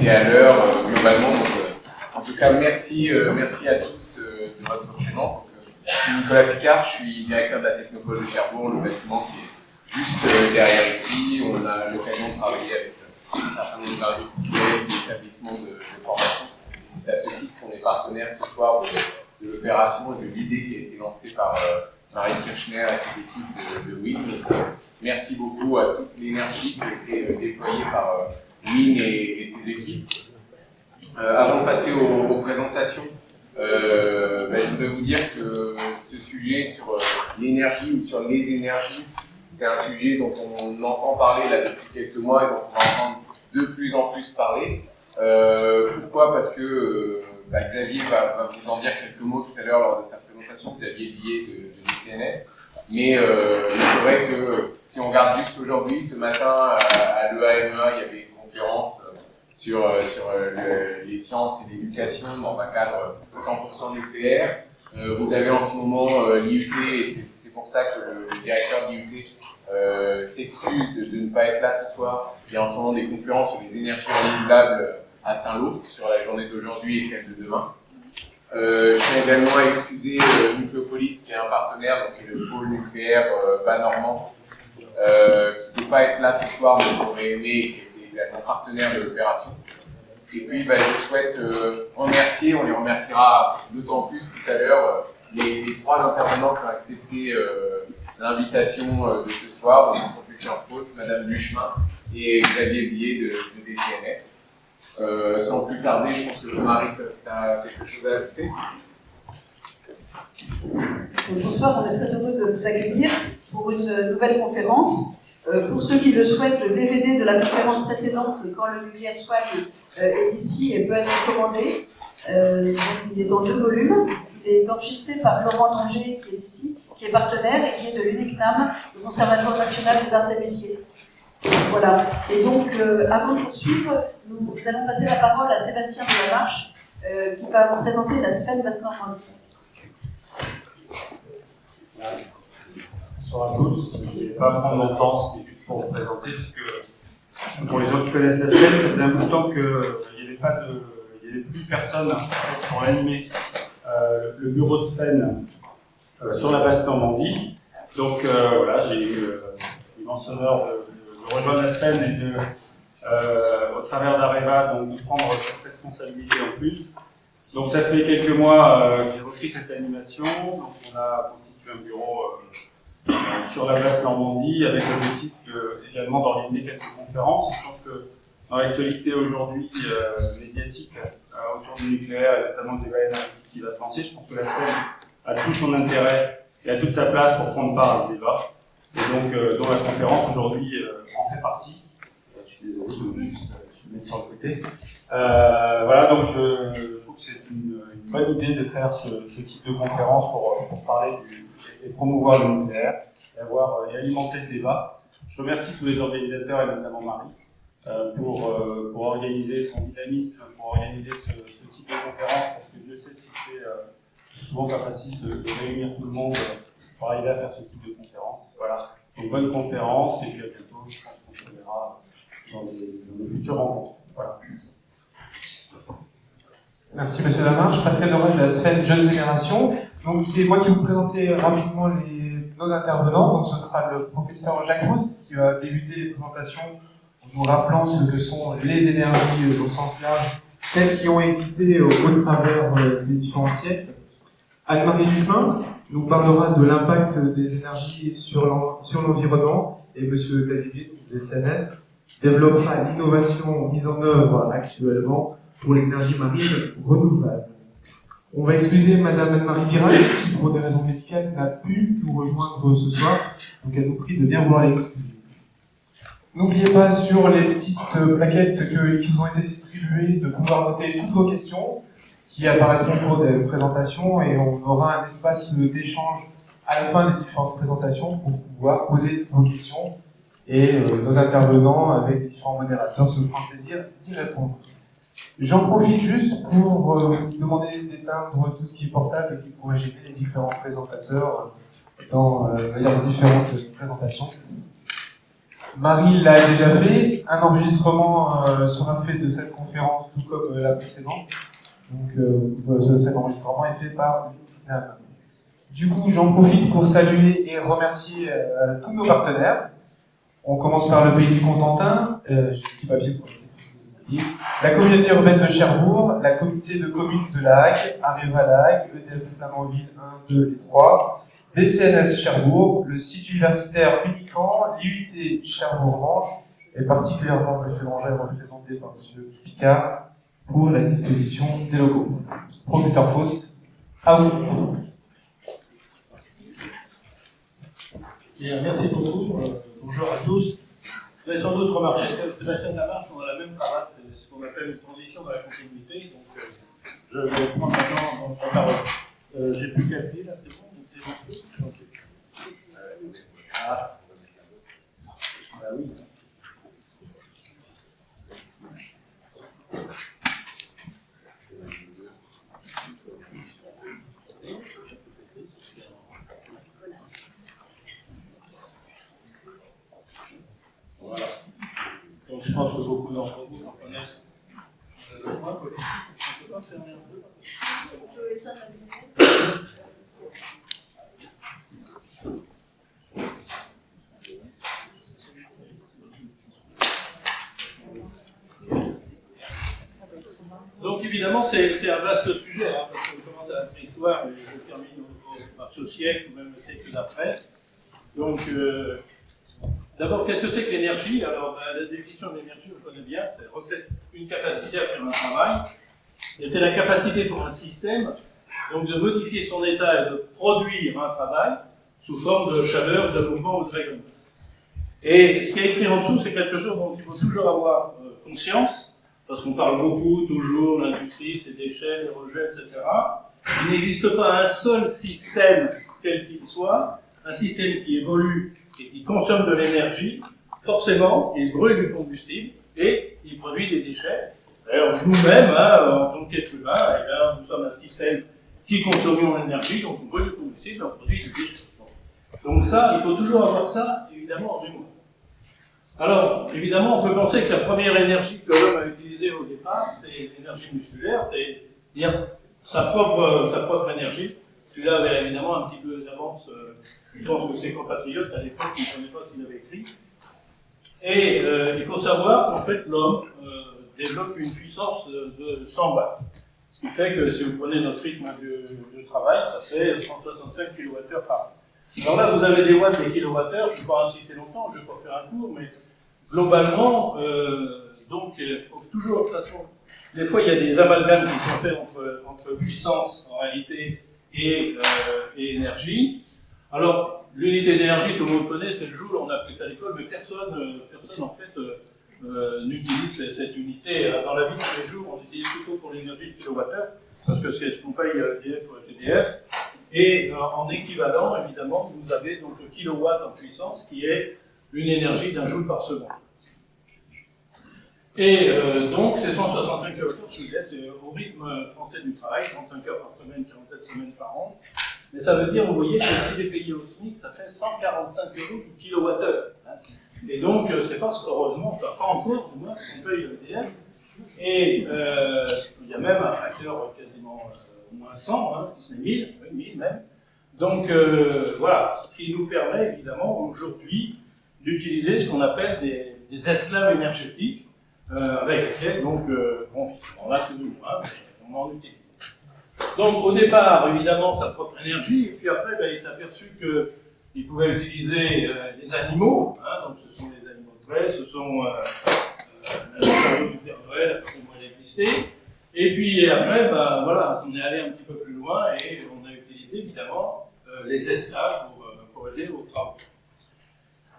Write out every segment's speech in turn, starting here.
été à l'heure globalement. Donc, en tout cas, merci à tous de votre présence. Je suis Nicolas Picard, je suis directeur de la Technopole de Cherbourg, le bâtiment qui est juste derrière ici. On a l'occasion de travailler avec un certain nombre d'industriels, d'établissements de formation. Et c'est à ce titre qu'on est partenaire ce soir de l'opération et de l'idée qui a été lancée par Marie Kirchner et cette équipe de WIN. Merci beaucoup à toute l'énergie qui a été déployée par WIN et ses équipes. Avant de passer aux présentations, je voudrais vous dire que ce sujet sur l'énergie ou sur les énergies, c'est un sujet dont on entend parler là depuis quelques mois et dont on va entendre de plus en plus parler. Pourquoi ? Parce que Xavier va vous en dire quelques mots tout à l'heure lors de sa présentation, Xavier Billet de DCNS. Mais c'est vrai que si on regarde juste aujourd'hui, ce matin à l'EAMEA, il y avait une conférence sur les sciences et l'éducation dans un cadre 100% nucléaire. Vous avez en ce moment l'IUT, et c'est pour ça que le directeur de l'IUT s'excuse de ne pas être là ce soir. Il y a en ce moment des conférences sur les énergies renouvelables à Saint-Lô, sur la journée d'aujourd'hui et celle de demain. Je tiens également à excuser Nucléopolis, qui est un partenaire, donc qui est le pôle nucléaire bas-normand, qui ne peut pas être là ce soir, mais qui aurait aimé, et qui était également partenaire de l'opération. Et puis, je souhaite remercier, on les remerciera d'autant plus tout à l'heure, les trois intervenants qui ont accepté l'invitation de ce soir, donc le professeur Fausse, Madame Duchemin et Xavier Billet de DCNS. Sans plus tarder, je pense que Marie, tu as quelque chose à ajouter. Bonsoir, on est très heureux de vous accueillir pour une nouvelle conférence. Pour ceux qui le souhaitent, le DVD de la conférence précédente, Quand le nucléaire soigne, est ici et peut être commandé. Il est en 2 volumes. Il est enregistré par Laurent Danger, qui est ici, qui est partenaire et qui est de l'UNICNAM, le Conservatoire national des arts et métiers. Voilà. Et donc, avant de poursuivre, nous allons passer la parole à Sébastien Delamarche, qui va vous présenter la Sven Basse-Normandie. Bonsoir à tous. Je ne vais pas prendre longtemps, c'était juste pour vous présenter, puisque pour les gens qui connaissent la Sven, ça faisait un bout de temps qu'il n'y avait plus personne pour animer le bureau Sven sur la Basse-Normandie. Donc voilà, j'ai eu l'immense honneur de rejoindre la Sven et au travers d'Areva, donc de prendre cette responsabilité en plus. Donc ça fait quelques mois que j'ai repris cette animation. Donc on a constitué un bureau sur la place Normandie avec l'objectif également d'organiser quelques conférences. Je pense que dans l'actualité aujourd'hui médiatique autour du nucléaire et notamment du débat énergétique qui va se lancer, je pense que la SFEM a tout son intérêt et a toute sa place pour prendre part à ce débat. Et donc dont la conférence aujourd'hui en fait partie. Je suis désolé, je vais me mettre sur le côté. Voilà, donc je trouve que c'est une bonne idée de faire ce type de conférence pour parler et promouvoir le nucléaire et alimenter le débat. Je remercie tous les organisateurs et notamment Marie pour organiser son dynamisme, pour organiser ce type de conférence, parce que Dieu sait si c'est souvent pas facile de réunir tout le monde pour arriver à faire ce type de conférence. Voilà, donc bonne conférence et puis à bientôt, je pense qu'on se verra dans de futures rencontres. Voilà, merci. Merci Monsieur Lamarche. Pascal Dorage de la Sven Jeune Génération. Donc c'est moi qui vais vous présenter rapidement nos intervenants. Donc ce sera le professeur Jacques Rousse qui va débuter les présentations en nous rappelant ce que sont les énergies au sens large, celles qui ont existé au travers des différents siècles. Anne-Marie Duchemin nous parlera de l'impact des énergies sur l'environnement et Monsieur Xavier de CNS développera l'innovation mise en œuvre actuellement pour les énergies marines renouvelables. On va excuser Madame Anne-Marie Virage, qui pour des raisons médicales n'a pu nous rejoindre ce soir, donc elle nous prie de bien vouloir l'excuser. N'oubliez pas sur les petites plaquettes qui vous ont été distribuées de pouvoir noter toutes vos questions qui apparaîtront au cours des présentations et on aura un espace d'échange à la fin des différentes présentations pour pouvoir poser vos questions et nos intervenants avec les différents modérateurs se feront plaisir d'y répondre. J'en profite juste pour vous demander d'éteindre tout ce qui est portable et qui pourrait gêner les différents présentateurs dans les différentes présentations. Marie l'a déjà fait. Un enregistrement sera fait de cette conférence, tout comme la précédente. Donc, cet enregistrement est fait par l'INAM. Du coup, j'en profite pour saluer et remercier tous nos partenaires. On commence par le Pays du Contentin. J'ai un petit papier pour les la communauté urbaine de Cherbourg, la communauté de communes de La Hague, Areva La Hague, EDF Flamanville 1, 2 et 3, DCNS Cherbourg, le site universitaire Unicamp, l'IUT Cherbourg-Manche, et particulièrement M. Langer, représenté par M. Picard, pour la disposition des locaux. Professeur Fausse, à vous. Bien, merci beaucoup. Bonjour à tous. Vous avez sans doute remarqué que Sébastien Lamarche, on a la même cravate, c'est ce qu'on appelle une transition dans la continuité. Donc, je vais prendre maintenant la parole. J'ai plus qu'à appuyer là, c'est bon, Ah. Bah oui. Voilà. Donc je pense que beaucoup d'entre vous en connaissent. Moi, on peut pas fermer un peu. Donc évidemment, c'est un vaste sujet, hein, parce qu'on commence à la préhistoire et je termine par ce siècle ou même le siècle d'après. Donc, d'abord, qu'est-ce que c'est que l'énergie? Alors, la définition de l'énergie, on connaît bien, c'est reflète une capacité à faire un travail, et c'est la capacité pour un système donc de modifier son état et de produire un travail sous forme de chaleur, de mouvement ou de rayonnement. Et ce qui est écrit en dessous, c'est quelque chose dont il faut toujours avoir conscience, parce qu'on parle beaucoup, toujours, l'industrie, ses déchets, les rejets, etc. Il n'existe pas un seul système, quel qu'il soit, un système qui évolue et qui consomme de l'énergie, forcément, il brûle du combustible et il produit des déchets. D'ailleurs, nous-mêmes, en tant qu'êtres humains, nous sommes un système qui consommons l'énergie, donc on brûle du combustible et on produit des déchets. Donc ça, il faut toujours avoir ça, évidemment, en mémoire. Alors, évidemment, on peut penser que la première énergie que l'homme a utilisée au départ, c'est l'énergie musculaire, c'est-à-dire sa propre énergie. Celui-là avait évidemment un petit peu d'avance, je pense que ses compatriotes à l'époque ne comprenaient pas ce qu'il avait écrit. Et il faut savoir qu'en fait, l'homme développe une puissance de 100 watts. Ce qui fait que si vous prenez notre rythme de travail, ça fait 165 kWh par an. Alors là, vous avez des watts, des kilowattheures, je ne vais pas insister longtemps, je ne vais pas faire un cours, mais globalement, donc, il faut toujours, de toute façon, des fois, il y a des amalgames qui sont faits entre puissance, en réalité, et énergie. Alors, l'unité d'énergie, tout le monde connaît, c'est le joule, on a appris ça à l'école, mais personne en fait, n'utilise cette unité dans la vie de tous les jours. On utilise plutôt pour l'énergie de kilowattheure, parce que c'est ce qu'on paye EDF ou FEDF. Et en équivalent, évidemment, vous avez donc le kilowatt en puissance, qui est une énergie d'un joule par seconde. Et donc, c'est 165 kWh, c'est au rythme français du travail, 35 heures par semaine, 47 semaines par an. Mais ça veut dire, vous voyez, que si les payés au SMIC, ça fait 145 € du kilowattheure. Hein. Et donc, c'est parce qu'heureusement, pas encore, c'est moins ce qu'on paye EDF. Et il y a même un facteur quasiment moins 100, hein, si ce n'est 1000, oui, 1000 même. Donc, voilà, ce qui nous permet, évidemment, aujourd'hui, d'utiliser ce qu'on appelle des esclaves énergétiques, avec lesquels, donc, on a plus ou moins, on en utilise. Donc, au départ, évidemment, sa propre énergie, et puis après, il s'est aperçu qu'il pouvait utiliser des animaux, hein, donc ce sont les animaux de trait, ce sont le du Père Noël, pour l'électricité, et puis après, voilà, on est allé un petit peu plus loin, et on a utilisé, évidemment, les esclaves pour aider aux travaux.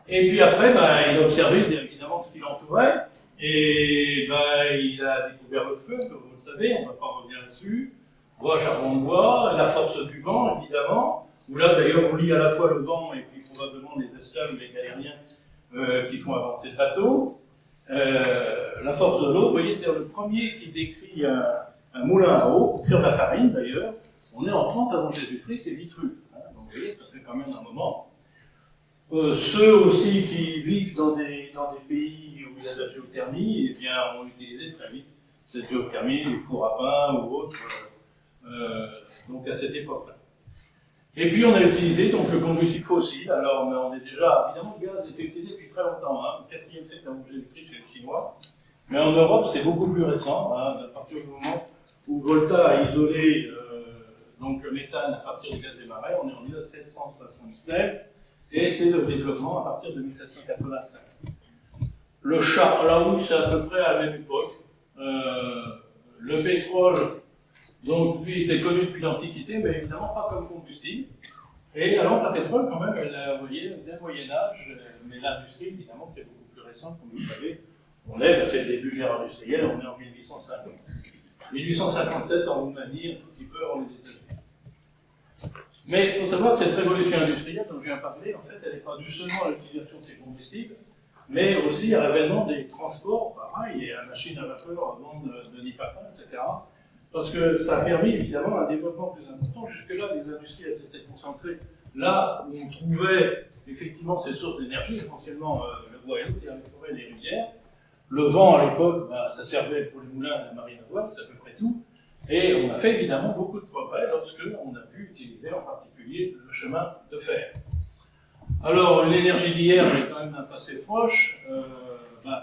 Et puis après, il a observé, évidemment, ce qui l'entourait, et il a découvert le feu, comme vous le savez, on ne va pas revenir là-dessus. Bois, charbon de bois, la force du vent, évidemment, où là, d'ailleurs, on lit à la fois le vent et puis probablement les esclaves, les galériens qui font avancer le bateau. La force de l'eau, vous voyez, c'est le premier qui décrit un moulin à eau, sur la farine d'ailleurs. On est en 30 avant Jésus-Christ, c'est Vitruve. Hein, donc vous voyez, ça fait quand même un moment. Ceux aussi qui vivent dans des dans des pays où il y a de la géothermie, eh bien, on utilisait très vite cette géothermie, les fours à pain ou autres, donc à cette époque-là. Et puis on a utilisé donc le combustible fossile. Alors on est déjà, évidemment, le gaz était utilisé depuis très longtemps, hein, au 4e siècle avant Jésus-Christ chez les Chinois. Mais en Europe, c'est beaucoup plus récent, hein, à partir du moment où Volta a isolé donc le méthane à partir du gaz des marais, on est en 1776, et c'est le développement à partir de 1785. Le charbon, là où c'est à peu près à la même époque. Le pétrole, donc lui, était connu depuis l'Antiquité, mais évidemment pas comme combustible. Et la lampe à pétrole, quand même, elle a envoyé dès le Moyen-Âge, mais l'industrie, évidemment, c'est beaucoup plus récent, comme vous le savez. C'est le début de l'ère industrielle, on est en 1850. 1857 en Roumanie, un tout petit peu en États-Unis. Mais il faut savoir que cette révolution industrielle dont je viens de parler, en fait, elle n'est pas due seulement à l'utilisation de ces combustibles, mais aussi à l'avènement des transports, pareil, et à la machine à vapeur, avant de Nipata, etc. Parce que ça a permis évidemment un développement plus important. Jusque-là, les industries elles s'étaient concentrées là où on trouvait effectivement ces sources d'énergie, essentiellement le bois et l'eau, les forêts et les rivières. Le vent à l'époque, ça servait pour les moulins et la marine à voile, c'est à peu près tout. Et on a fait évidemment beaucoup de progrès lorsque on a pu utiliser en particulier le chemin de fer. Alors l'énergie d'hier est quand même un passé proche,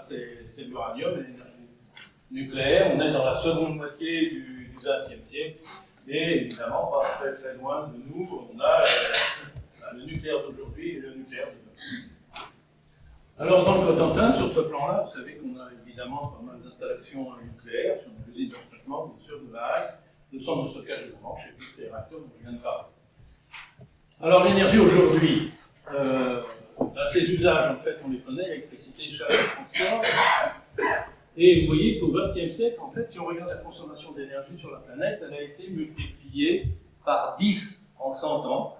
c'est l'uranium et l'énergie nucléaire. On est dans la seconde moitié du XXe siècle et évidemment pas très très loin de nous, on a le nucléaire d'aujourd'hui et le nucléaire de demain. Alors dans le Cotentin, sur ce plan-là, vous savez qu'on a évidemment pas mal d'installations nucléaires, sur une usine de traitement, bien sûr, de la Hague, de centres de stockage de manches et puis ces réacteurs dont je viens de parler. Alors l'énergie aujourd'hui, ces usages en fait on les connaît, électricité, chaleur, transport. Et vous voyez qu'au XXe siècle, en fait, si on regarde la consommation d'énergie sur la planète, elle a été multipliée par 10 en 100 ans.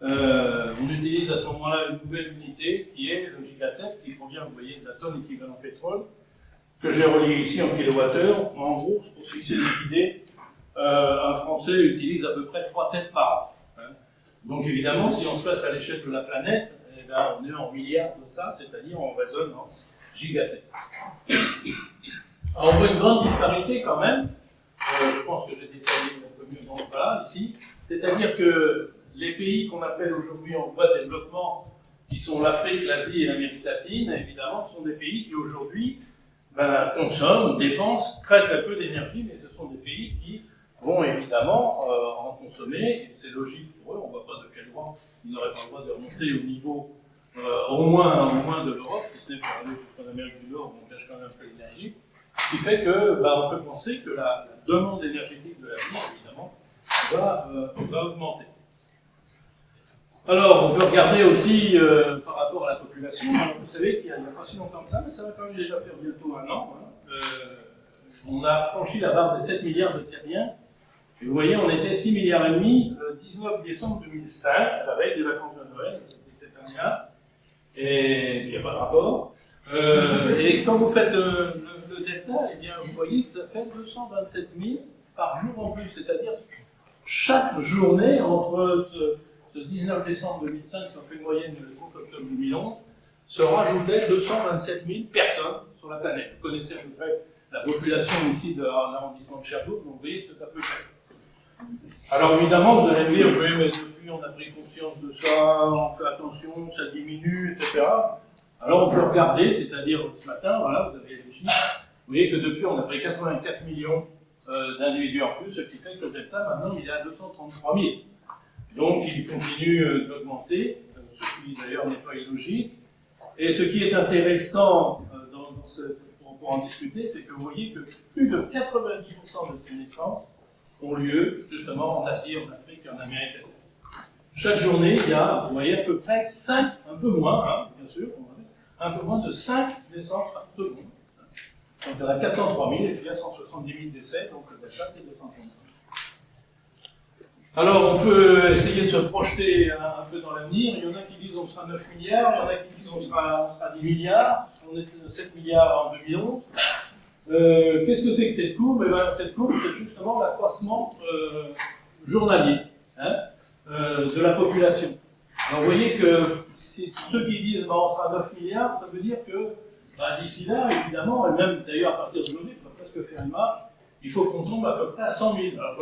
On utilise à ce moment-là une nouvelle unité qui est le gigatec, qui provient, vous voyez, de la tonne équivalent pétrole, que j'ai relié ici en kilowattheure. En gros, pour se fixer des idées, un Français utilise à peu près 3 têtes par an. Hein. Donc évidemment, si on se passe à l'échelle de la planète, eh ben, on est en milliards de ça, c'est-à-dire on raisonne en gigatec. Alors on voit une grande disparité quand même, je pense que j'ai détaillé un peu mieux dans le cas ici, c'est-à-dire que les pays qu'on appelle aujourd'hui en voie de développement, qui sont l'Afrique, l'Asie et l'Amérique latine, évidemment, sont des pays qui aujourd'hui consomment, dépensent très très peu d'énergie, mais ce sont des pays qui vont évidemment en consommer, et c'est logique pour eux, on ne voit pas de quel droit ils n'auraient pas le droit de remonter au niveau au moins de l'Europe, si ce n'est pour aller jusqu'en Amérique du Nord, où on cache quand même un peu l'énergie, ce qui fait que on peut penser que la demande énergétique de l'avenir, évidemment, va augmenter. Alors, on peut regarder aussi par rapport à la population. Alors, vous savez qu'il n'y a pas si longtemps que ça, mais ça va quand même déjà faire bientôt un an. Hein. On a franchi la barre des 7 milliards de terriens. Et vous voyez, on était 6 milliards et demi le 19 décembre 2005, à la veille des vacances de Noël, cette année-là. Et il n'y a pas de rapport. Et quand vous faites le delta, eh bien, vous voyez que ça fait 227 000 par jour en plus. C'est-à-dire, chaque journée, entre ce 19 décembre 2005, si on fait une moyenne du 30 octobre 2011, se rajoutait 227 000 personnes sur la planète. Vous connaissez à peu près la population ici de l'arrondissement de Cherbourg, donc vous voyez ce que ça peut faire. Alors évidemment, vous allez me dire, oui, mais depuis on a pris conscience de ça, on fait attention, ça diminue, etc. Alors on peut regarder, c'est-à-dire ce matin, voilà, vous avez les chiffres, vous voyez que depuis on a pris 84 millions d'individus en plus, ce qui fait que le delta maintenant il est à 233 000. Donc il continue d'augmenter, ce qui d'ailleurs n'est pas illogique. Et ce qui est intéressant pour en discuter, c'est que vous voyez que plus de 90% de ces naissances ont lieu justement en Asie, en Afrique et en Amérique latine. Chaque journée, il y a, vous voyez, à peu près 5, un peu moins, hein, bien sûr, un peu moins de 5 naissances par seconde. Donc il y en a 403 000 et puis il y a 170 000 décès, donc le delta c'est 230 000. Alors on peut essayer de se projeter un peu dans l'avenir. Il y en a qui disent on sera 9 milliards, il y en a qui disent on sera 10 milliards, on était 7 milliards en 2011. Qu'est-ce que c'est que cette courbe? Cette courbe, c'est justement l'accroissement journalier de la population. Alors, vous voyez que ceux qui disent bah, on sera à 9 milliards, ça veut dire que bah, d'ici là, évidemment, et même d'ailleurs à partir d'aujourd'hui, il faut presque faire une marche, il faut qu'on tombe à peu près à 100 000. Alors,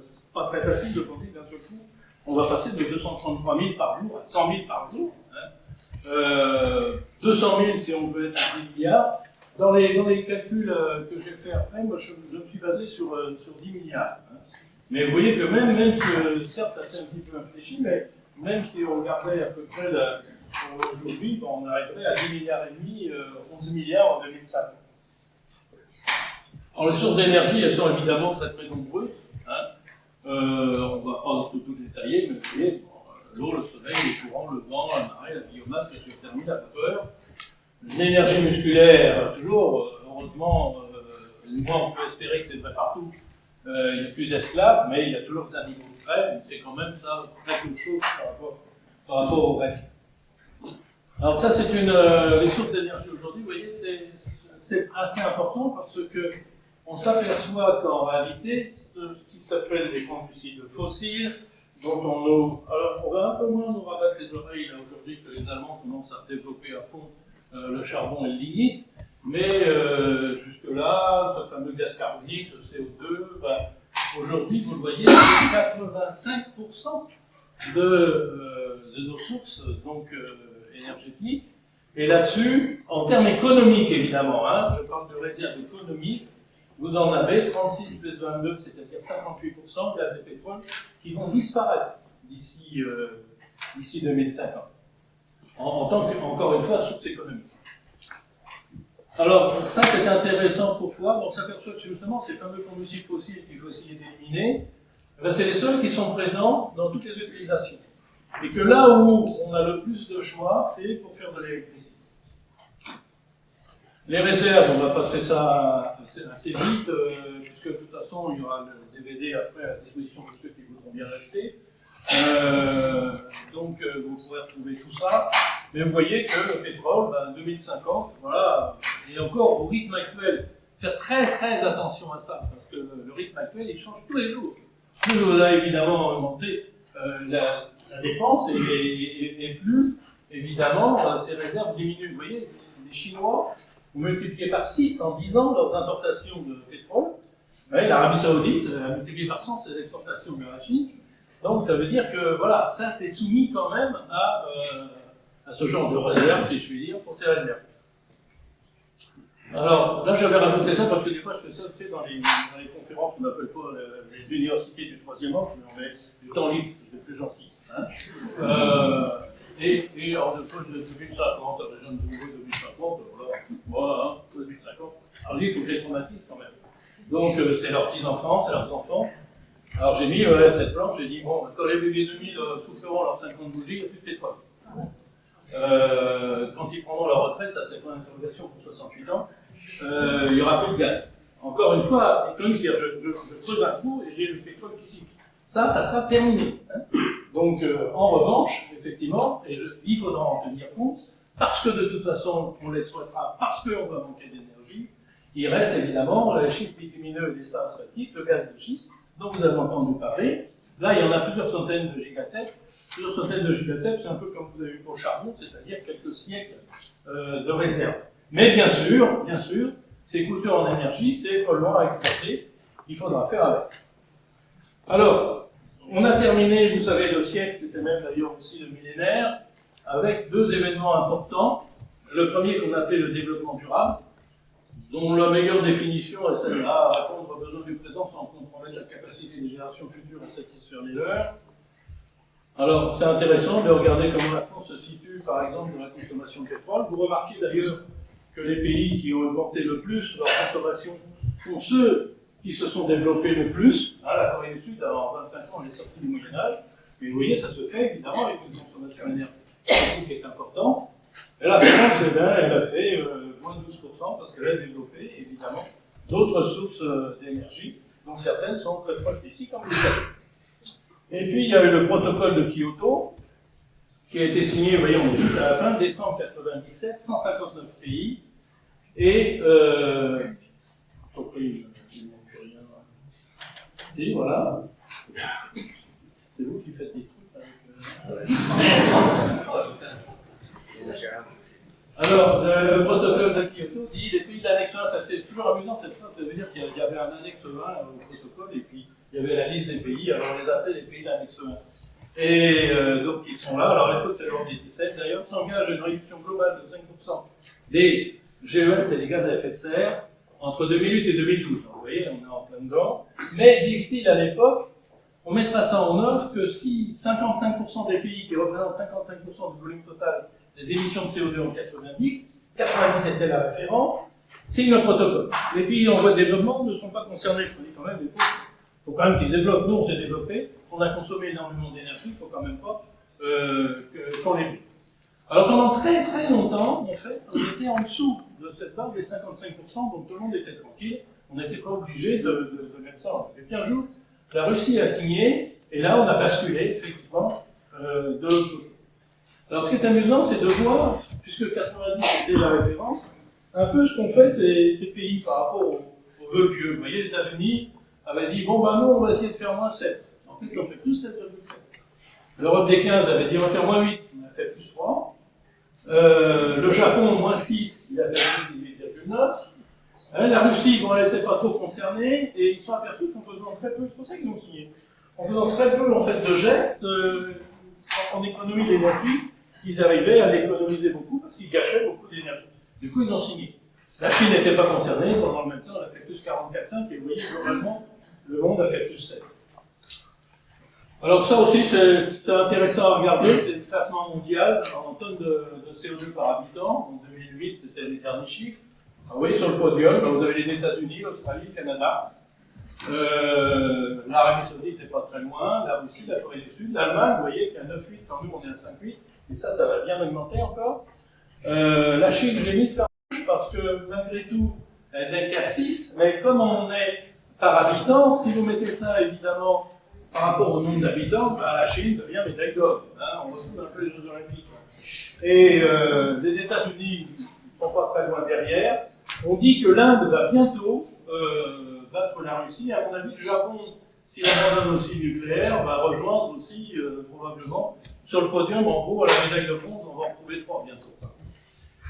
c'est pas très facile de penser d'un seul coup, on va passer de 233 000 par jour à 100 000 par jour. Hein. 200 000 si on veut être à 10 milliards. Dans les calculs que j'ai fait après, moi je me suis basé sur 10 milliards. Hein. Mais vous voyez que même si, certes, ça s'est un petit peu infléchi, mais même si on regardait à peu près aujourd'hui, on arriverait à 10 milliards et demi, 11 milliards en 2005. Alors les sources d'énergie, elles sont évidemment très très nombreuses. Hein. On ne va pas tout détailler, mais vous voyez, l'eau, le soleil, les courants, le vent, la marée, la biomasse, la géothermie, la vapeur. L'énergie musculaire, toujours, heureusement, moi on peut espérer que c'est vrai partout. Il n'y a plus d'esclaves, mais il y a toujours des animaux de grève, c'est quand même ça très peu de choses par rapport au reste. Alors ça c'est les sources d'énergie aujourd'hui, vous voyez, c'est assez important parce que on s'aperçoit qu'en réalité, ce qui s'appelle les combustibles fossiles, dont alors on va un peu moins nous rabattre les oreilles là aujourd'hui que les Allemands commencent à développer à fond le charbon et le lignite, mais jusque-là, ce fameux gaz carbonique, ce CO2, bah, aujourd'hui, vous le voyez, c'est 85% de nos sources donc, énergétiques. Et là-dessus, en termes économiques évidemment, hein, je parle de réserve économique, vous en avez 36 plus 22, c'est-à-dire 58% gaz et pétrole qui vont disparaître d'ici 2050. En tant que, encore une fois, source économique. Alors, ça c'est intéressant. Pourquoi? On s'aperçoit que justement, ces fameux combustibles fossiles qu'il faut essayer d'éliminer, c'est les seuls qui sont présents dans toutes les utilisations. Et que là où on a le plus de choix, c'est pour faire de l'électricité. Les réserves, on va passer ça assez vite, puisque de toute façon, il y aura le DVD après à la disposition de ceux qui voudront bien l'acheter. Donc, vous pourrez retrouver tout ça. Mais vous voyez que le pétrole, 2050, voilà, et encore au rythme actuel, faire très très attention à ça, parce que le rythme actuel, il change tous les jours. Plus vous avez évidemment augmenté la dépense, et plus, évidemment, ces réserves diminuent. Vous voyez, les Chinois ont multiplié par 6 en 10 ans leurs importations de pétrole. L'Arabie Saoudite a multiplié par 100 ses exportations de Chine. Donc ça veut dire que, voilà, ça c'est soumis quand même à ce genre de réserve, si je puis dire, pour ces réserves. Alors, là, j'avais rajouté ça parce que des fois, je fais ça dans les conférences qu'on appelle pas les universités du troisième âge, mais on met du temps libre, c'est plus gentil. Hein. Et en de 2050, la région de nouveau 2050, voilà, 2050. Alors, il faut que les traumatisent quand même. Donc, c'est leurs petits-enfants, c'est leurs enfants. Alors, j'ai mis cette planche, j'ai dit, bon, quand les bébés 2000 souffleront leurs 50 bougies, il n'y a plus de pétrole. Quand ils prendront leur retraite, ça c'est pas une interrogation pour 68 ans, il n'y aura plus de gaz. Encore une fois, je creuse un trou et j'ai le pétrole qui gicle. Ça sera terminé. Hein. Donc, en revanche, effectivement, il faudra en tenir compte, parce que de toute façon, on les souhaitera, parce qu'on va manquer d'énergie, il reste évidemment les schistes bitumineux et des sarres asphaltiques, le gaz de schiste, dont vous avez entendu parler. Là, il y en a plusieurs centaines de gigatèques. Plusieurs centaines de gigatèques, c'est un peu comme vous avez vu pour le charbon, c'est-à-dire quelques siècles de réserve. Mais bien sûr, c'est coûteux en énergie, c'est polluant à exploiter, il faudra faire avec. Alors, on a terminé, vous savez, le siècle, c'était même d'ailleurs aussi le millénaire, avec deux événements importants. Le premier qu'on appelait le développement durable, dont la meilleure définition est celle-là, répondre aux besoins du présent sans compromettre la capacité des générations futures à satisfaire les leurs. Alors, c'est intéressant de regarder comment la France se situe, par exemple, dans la consommation de pétrole. Vous remarquez d'ailleurs que les pays qui ont augmenté le plus leur consommation sont ceux qui se sont développés le plus. Hein, la Corée du Sud, avant 25 ans, elle est sortie du Moyen-Âge. Mais vous voyez, ça se fait évidemment avec une consommation énergétique qui est importante. Et la France, elle a fait moins de 12% parce qu'elle a développé, évidemment, d'autres sources d'énergie, dont certaines sont très proches d'ici, comme vous le savez. Et puis, il y a eu le protocole de Kyoto, qui a été signé, vous voyez, on est juste à la fin, décembre 1997, 159 pays, et et voilà. C'est vous qui faites des trucs avec... Alors, le protocole de Kyoto dit les pays d'annexe 1, ça c'est toujours amusant cette fois, ça veut dire qu'il y avait un annexe 1 au protocole et puis il y avait la liste des pays, alors on les appelait les pays d'annexe 1. Et donc ils sont là, alors l'époque c'est l'ordre des 17 d'ailleurs, s'engage une réduction globale de 5% des GES et des gaz à effet de serre entre 2008 et 2012. Donc, vous voyez, on est en plein dedans. Mais disent-ils à l'époque, on mettra ça en œuvre que si 55% des pays qui représentent 55% du volume total des émissions de CO2 en 90 était la référence, signe le protocole. Les pays en voie de développement ne sont pas concernés, je dis quand même des pauvres. Il faut quand même qu'ils développent. Nous, on s'est développé, on a consommé énormément d'énergie, il ne faut quand même pas qu'on les vit. Alors pendant très très longtemps, en fait, on était en dessous de cette barre des 55%, donc tout le monde était tranquille, on n'était pas obligé de mettre ça en œuvre. Et puis un jour, la Russie a signé, et là on a basculé, effectivement, de l'autre côté. Alors ce qui est amusant, c'est de voir, puisque 90 était la référence, un peu ce qu'ont fait ces pays par rapport aux vœux pieux. Vous voyez, les États-Unis avaient dit, bon ben nous on va essayer de faire moins 7. En fait, ils ont fait plus 7,7. L'Europe des 15 avait dit, on va faire moins 8, on a fait plus 3. Le Japon, moins 6, il a fait 18,9. La Russie, bon, elle n'était pas trop concernée, et ils sont aperçus qu'en faisant très peu, c'est pour ça qu'ils ont signé, en faisant très peu en fait, de gestes en économie d'énergie, ils arrivaient à l'économiser beaucoup parce qu'ils gâchaient beaucoup d'énergie. Du coup, ils ont signé. La Chine n'était pas concernée, pendant le même temps, elle a fait plus 44,5, et vous voyez, globalement, le monde a fait plus 7. Alors ça aussi, c'est intéressant à regarder, c'est le classement mondial en tonnes de CO2 par habitant. En 2008, c'était les derniers chiffres. Alors, vous voyez sur le podium, vous avez les États-Unis, l'Australie, le Canada. L'Arabie Saoudite n'est pas très loin, la Russie, la Corée du Sud, l'Allemagne, vous voyez qu'il y a 9,8, quand nous on est à 5,8, et ça va bien augmenter encore. La Chine, je l'ai mise par gauche parce que malgré tout, elle n'est qu'à 6, mais comme on est par habitant, si vous mettez ça évidemment par rapport au nombre d'habitants, ben, la Chine devient médaille d'or. Hein, on retrouve un peu les Jeux Olympiques. Et les États-Unis ne sont pas très loin derrière. On dit que l'Inde va bientôt battre la Russie. À mon avis, le Japon, s'il abandonne aussi le nucléaire, va rejoindre aussi probablement sur le podium. En gros, à la médaille de bronze, on va en trouver 3 bientôt.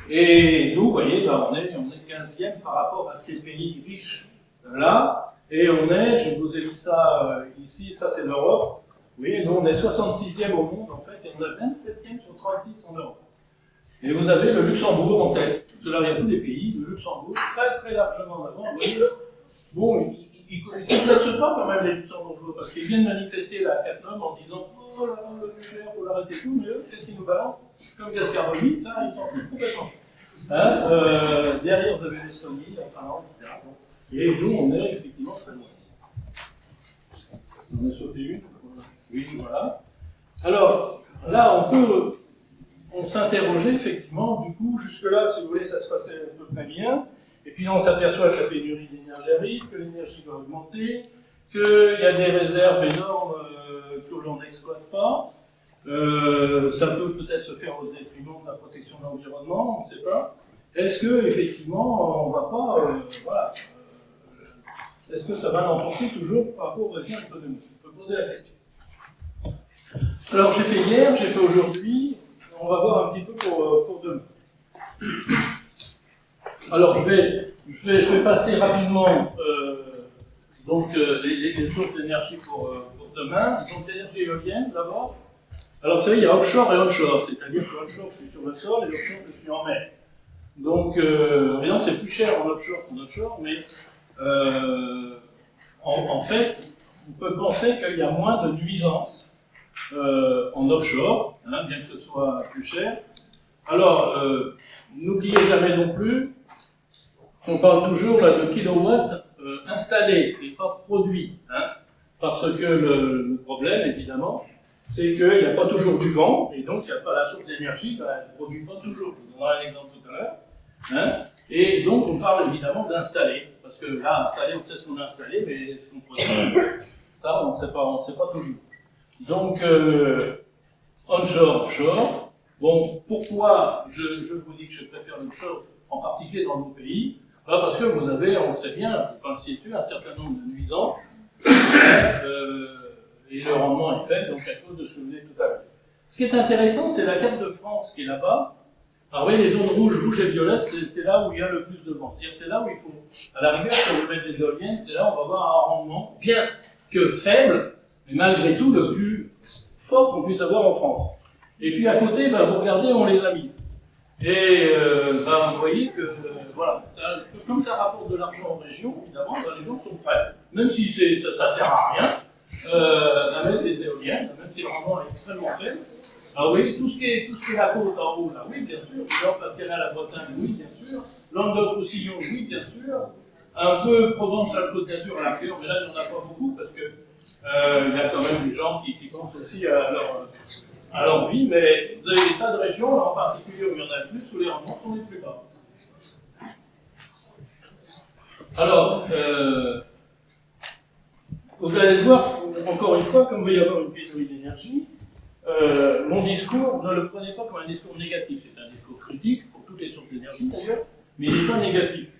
Et nous, vous voyez, ben, on est 15e par rapport à ces pays riches là. Et on est, je vous ai dit ça ici, ça c'est l'Europe. Vous voyez, nous on est 66e au monde en fait, et on est 27e sur 36 en Europe. Et vous avez le Luxembourg en tête. Parce que là, il y a tous les pays, le Luxembourg, très très largement en avant. Vous voyez, bon, ils ne complètent pas quand même les Luxembourgeois, parce qu'ils viennent manifester la CATNOM en disant « Oh là là, le nucléaire, il faut l'arrêter tout », mais eux, qu'est-ce qu'ils nous balancent? Comme gaz carbonique, là, ils s'en foutent complètement. Hein, derrière, vous avez l'Estonie, la Finlande, etc. Et nous, on est effectivement très loin. On est sauté une. Oui, voilà. Alors, là, on s'interrogeait effectivement, du coup, jusque-là, si vous voulez, ça se passait un peu très bien. Et puis là, on s'aperçoit que la pénurie d'énergie arrive, que l'énergie va augmenter, qu'il y a des réserves énormes que l'on n'exploite pas. Ça peut peut-être se faire au détriment de la protection de l'environnement, on ne sait pas. Est-ce que, effectivement, on ne va pas. Voilà. Est-ce que ça va l'emporter toujours par rapport aux régions économiques? On peut poser la question. Alors j'ai fait hier, j'ai fait aujourd'hui, on va voir un petit peu pour demain. Alors je vais passer rapidement les sources d'énergie pour demain. Donc l'énergie éolienne d'abord. Alors vous savez, il y a offshore et onshore, c'est-à-dire que onshore je suis sur le sol et offshore je suis en mer. Donc évidemment c'est plus cher en offshore qu'en onshore, mais en fait, on peut penser qu'il y a moins de nuisances en offshore, hein, bien que ce soit plus cher. Alors, n'oubliez jamais non plus qu'on parle toujours là, de kilowatts installés et pas produits, hein, parce que le problème, évidemment, c'est qu'il n'y a pas toujours du vent, et donc il n'y a pas la source d'énergie, ben, elle ne produit pas toujours. Je vous donnerai un exemple tout à l'heure. Hein, et donc, on parle évidemment d'installer. Parce que là, installer, on sait ce qu'on a installé, mais ce qu'on produit, ça, on ne sait pas toujours. Donc, onshore, offshore. Bon, pourquoi je vous dis que je préfère l'offshore, en particulier dans nos pays? Ben parce que vous avez, on le sait bien, on peut ainsi dessus, un certain nombre de nuisances, et le rendement est faible, donc à cause de ce que vous avez tout à l'heure. Ce qui est intéressant, c'est la carte de France qui est là-bas, Alors oui, les zones rouges et violettes, c'est là où il y a le plus de vent. C'est-à-dire c'est là où il faut, à la rigueur, si on veut mettre des éoliennes, c'est là où on va avoir un rendement, bien que faible, mais malgré tout le plus fort qu'on puisse avoir en France. Et puis à côté, ben, vous regardez, on les a mises. Et ben, vous voyez que, voilà, comme ça rapporte de l'argent en région, évidemment, ben, les gens sont prêts, même si ça sert à rien, à mettre des éoliennes, même si le rendement est extrêmement faible. Ah oui, tout ce qui est la côte en haut, là, oui, bien sûr. Nord-Pas-de-Calais, la Bretagne, oui, bien sûr. Languedoc-Roussillon, oui, bien sûr. Un peu Provence-Alpes-Côte d'Azur à l'arrière, mais là, il n'y en a pas beaucoup parce que il y a quand même des gens qui pensent aussi à leur vie, mais vous avez des tas de régions, là, en particulier où il y en a le plus, où les rendements sont les plus bas. Alors, vous allez voir, encore une fois, comme il va y avoir une pénurie d'énergie, mon discours, ne le prenez pas comme un discours négatif, c'est un discours critique pour toutes les sources d'énergie d'ailleurs, mais il n'est pas négatif.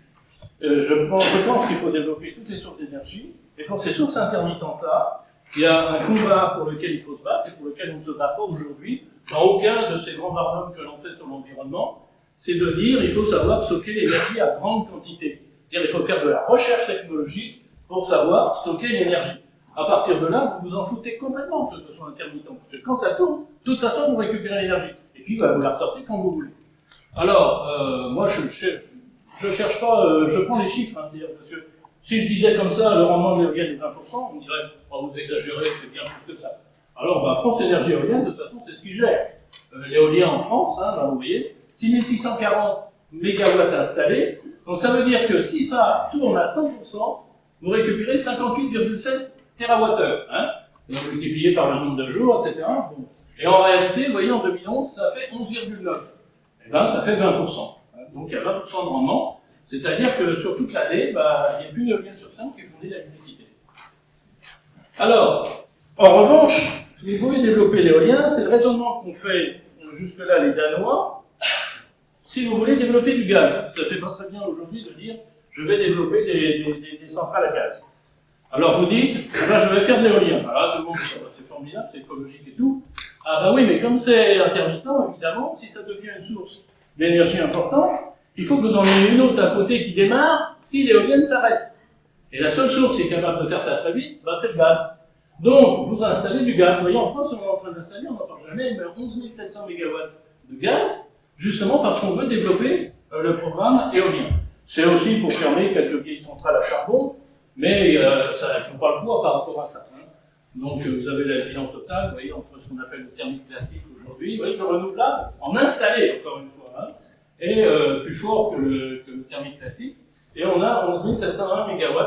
Je pense qu'il faut développer toutes les sources d'énergie, et pour ces sources intermittentes-là, il y a un combat pour lequel il faut se battre, et pour lequel on ne se bat pas aujourd'hui, dans aucun de ces grands barnums que l'on fait sur l'environnement, c'est de dire qu'il faut savoir stocker l'énergie à grande quantité. C'est-à-dire qu'il faut faire de la recherche technologique pour savoir stocker l'énergie. À partir de là, vous vous en foutez complètement que ce soit intermittent. Parce que quand ça tourne, de toute façon, vous récupérez l'énergie. Et puis, bah, vous la ressortez quand vous voulez. Alors, moi, je cherche pas, je prends les chiffres, hein, parce que si je disais comme ça, le rendement de l'éolienne est 20%, on dirait, oh, vous exagérez, c'est bien plus que ça. Alors, bah, France Énergie Éolienne, de toute façon, c'est ce qui gère. L'éolien en France, hein, bah, vous voyez, 6640 mégawatts installés. Donc, ça veut dire que si ça tourne à 100%, vous récupérez 58,16 TWh, hein, donc multiplié par le nombre de jours, etc. Bon. Et en réalité, vous voyez, en 2011, ça fait 11,9. Et ben, ça fait 20%. Donc, il y a 20% de rendement. C'est-à-dire que sur toute l'année, bah, il n'y a plus d'éoliennes sur 5 qui fournissent de l'électricité. Alors, en revanche, si vous pouvez développer l'éolien, c'est le raisonnement qu'ont fait jusque-là les Danois. Si vous voulez développer du gaz, ça fait pas très bien aujourd'hui de dire je vais développer des centrales à gaz. Alors vous dites, ben, je vais faire de l'éolien. Alors tout le monde dit, c'est formidable, c'est écologique et tout. Ah ben oui, mais comme c'est intermittent, évidemment, si ça devient une source d'énergie importante, il faut que vous en ayez une autre à côté qui démarre si l'éolienne s'arrête. Et la seule source qui est capable de faire ça très vite, ben, c'est le gaz. Donc, vous installez du gaz. Vous voyez, en France, on est en train d'installer, on n'en parle jamais, mais 11 700 MW de gaz, justement parce qu'on veut développer le programme éolien. C'est aussi pour fermer quelques vieilles centrales à charbon, mais ça ne fait pas le poids par rapport à ça. Hein. Donc vous avez la bilan total, vous voyez, entre ce qu'on appelle le thermique classique aujourd'hui, vous voyez que le renouvelable, en installé encore une fois, hein, est plus fort que le thermique classique, et on a 11 720 MW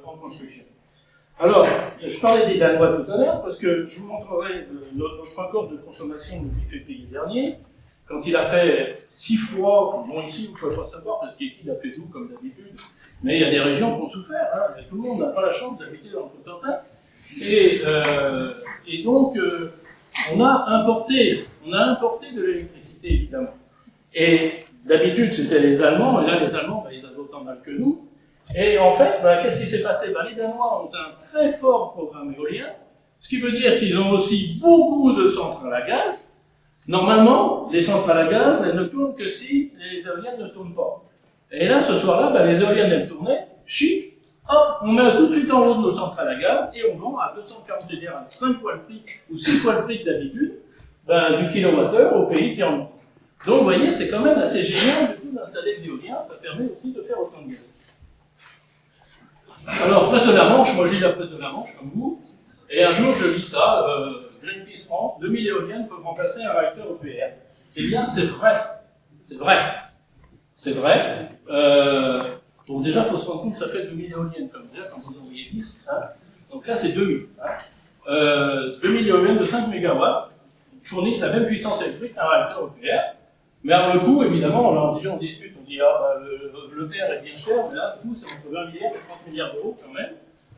en construction. Alors, je parlais des Danois tout à l'heure, parce que je vous montrerai notre accord de consommation depuis février dernier, quand il a fait si froid, bon ici vous ne pouvez pas savoir parce qu'ici il a fait doux comme d'habitude, mais il y a des régions qui ont souffert, hein, tout le monde n'a pas la chance d'habiter dans le Cotentin, et donc on a importé de l'électricité évidemment. Et d'habitude c'était les Allemands, et là les Allemands ils ont autant mal que nous, et en fait qu'est-ce qui s'est passé? Les Danois ont un très fort programme éolien, ce qui veut dire qu'ils ont aussi beaucoup de centrales à gaz. Normalement, les centrales à gaz, elles ne tournent que si les éoliennes ne tournent pas. Et là, ce soir-là, les éoliennes, elles tournaient, chic, hop, on met tout de suite en haut de nos centrales à gaz, et on vend à 240 DDR à 5 fois le prix, ou 6 fois le prix que d'habitude, du kilowattheure au pays qui en ont. Donc, vous voyez, c'est quand même assez génial, du coup, d'installer de l'éolien, ça permet aussi de faire autant de gaz. Alors, presse de la Manche, moi j'ai lu la presse de la Manche, comme vous, et un jour, je lis ça, Greenpeace France, 2000 éoliennes peuvent remplacer un réacteur EPR. Eh bien, c'est vrai. C'est vrai. C'est vrai. Bon, déjà, il faut se rendre compte que ça fait 2000 éoliennes, comme déjà, quand vous envoyez 10. Hein. Donc là, c'est 2000. Hein. 2000 éoliennes de 5 MW fournissent la même puissance électrique qu'un réacteur EPR. Mais alors, le coût, évidemment, alors, déjà, on discute, on dit, l'EPR est bien cher, mais là, le coût, c'est entre 20 milliards et 30 milliards d'euros, quand même,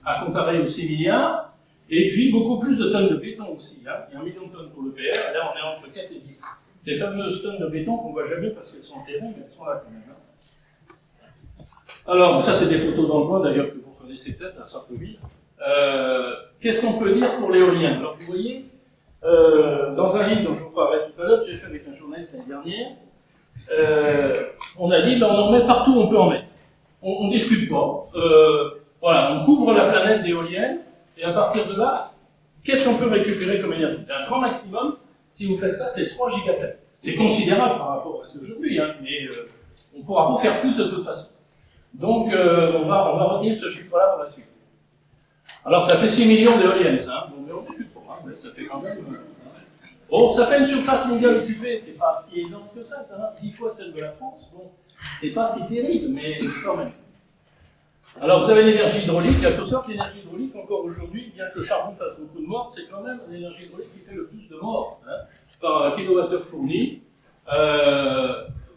à comparer aux 6 milliards. Et puis, beaucoup plus de tonnes de béton aussi. Hein. Il y a 1 million de tonnes pour le PR, et là, on est entre 4 et 10. Ces fameuses tonnes de béton qu'on ne voit jamais parce qu'elles sont enterrées, mais elles sont là quand même. Hein. Alors, ça, c'est des photos d'endroits, d'ailleurs, que vous connaissez peut-être à Sarkozy. Qu'est-ce qu'on peut dire pour l'éolien? Alors, vous voyez, dans un livre dont je vous parlais tout à l'heure, que j'ai fait avec un journaliste l'année dernière, couvre la planète d'éoliennes, et à partir de là, qu'est-ce qu'on peut récupérer comme énergie? Un grand maximum, si vous faites ça, c'est 3 gigatèmes. C'est considérable par rapport à ce qu'aujourd'hui, hein, mais on ne pourra pas faire plus de toute façon. Donc, on va retenir ce chiffre-là pour la suite. Alors, ça fait 6 millions d'éoliennes, hein. Bon, mais on discute pas, hein, mais ça fait quand même... Bon, ça fait une surface mondiale occupée, c'est pas si énorme que ça, 10 fois celle de la France. Bon, c'est pas si terrible, mais quand même. Alors, vous avez l'énergie hydraulique. Il faut savoir que l'énergie hydraulique, encore aujourd'hui, bien que le charbon fasse beaucoup de morts, c'est quand même l'énergie hydraulique qui fait le plus de morts, hein, par kilowattheure fourni.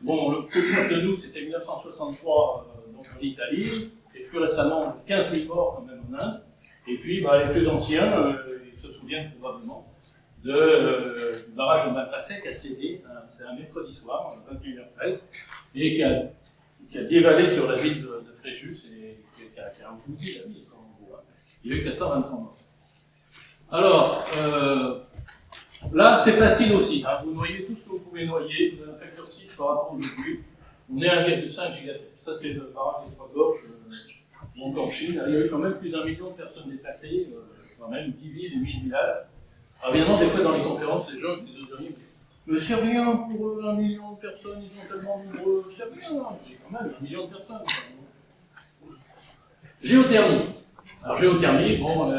Bon, le plus proche de nous, c'était 1963 donc en Italie, et plus récemment 15 000 morts quand même en Inde. Et puis, les plus anciens, ils se souviennent probablement du barrage de Malpasek à cédé, c'est un mercredi soir, à 21h13, et qui a dévalé sur la ville de Fréjus et qui a englouti la ville, comme on voit. Il y a eu 423 morts. Alors, là, c'est facile aussi, hein. Vous noyez tout ce que vous pouvez noyer, vous avez un facteur 6 par rapport au début, on est à 1,5 gigatèmes. Ça, c'est le barrage des Trois Gorges, donc en Chine. Il y a eu quand même plus d'1 million de personnes déplacées, quand même 10 villes et 1000 villages. Alors évidemment, des fois dans les conférences, les gens disent aux amis, mais c'est rien pour 1 million de personnes, ils sont tellement nombreux, c'est rien, c'est quand même 1 million de personnes. Géothermie. Alors géothermie, bon,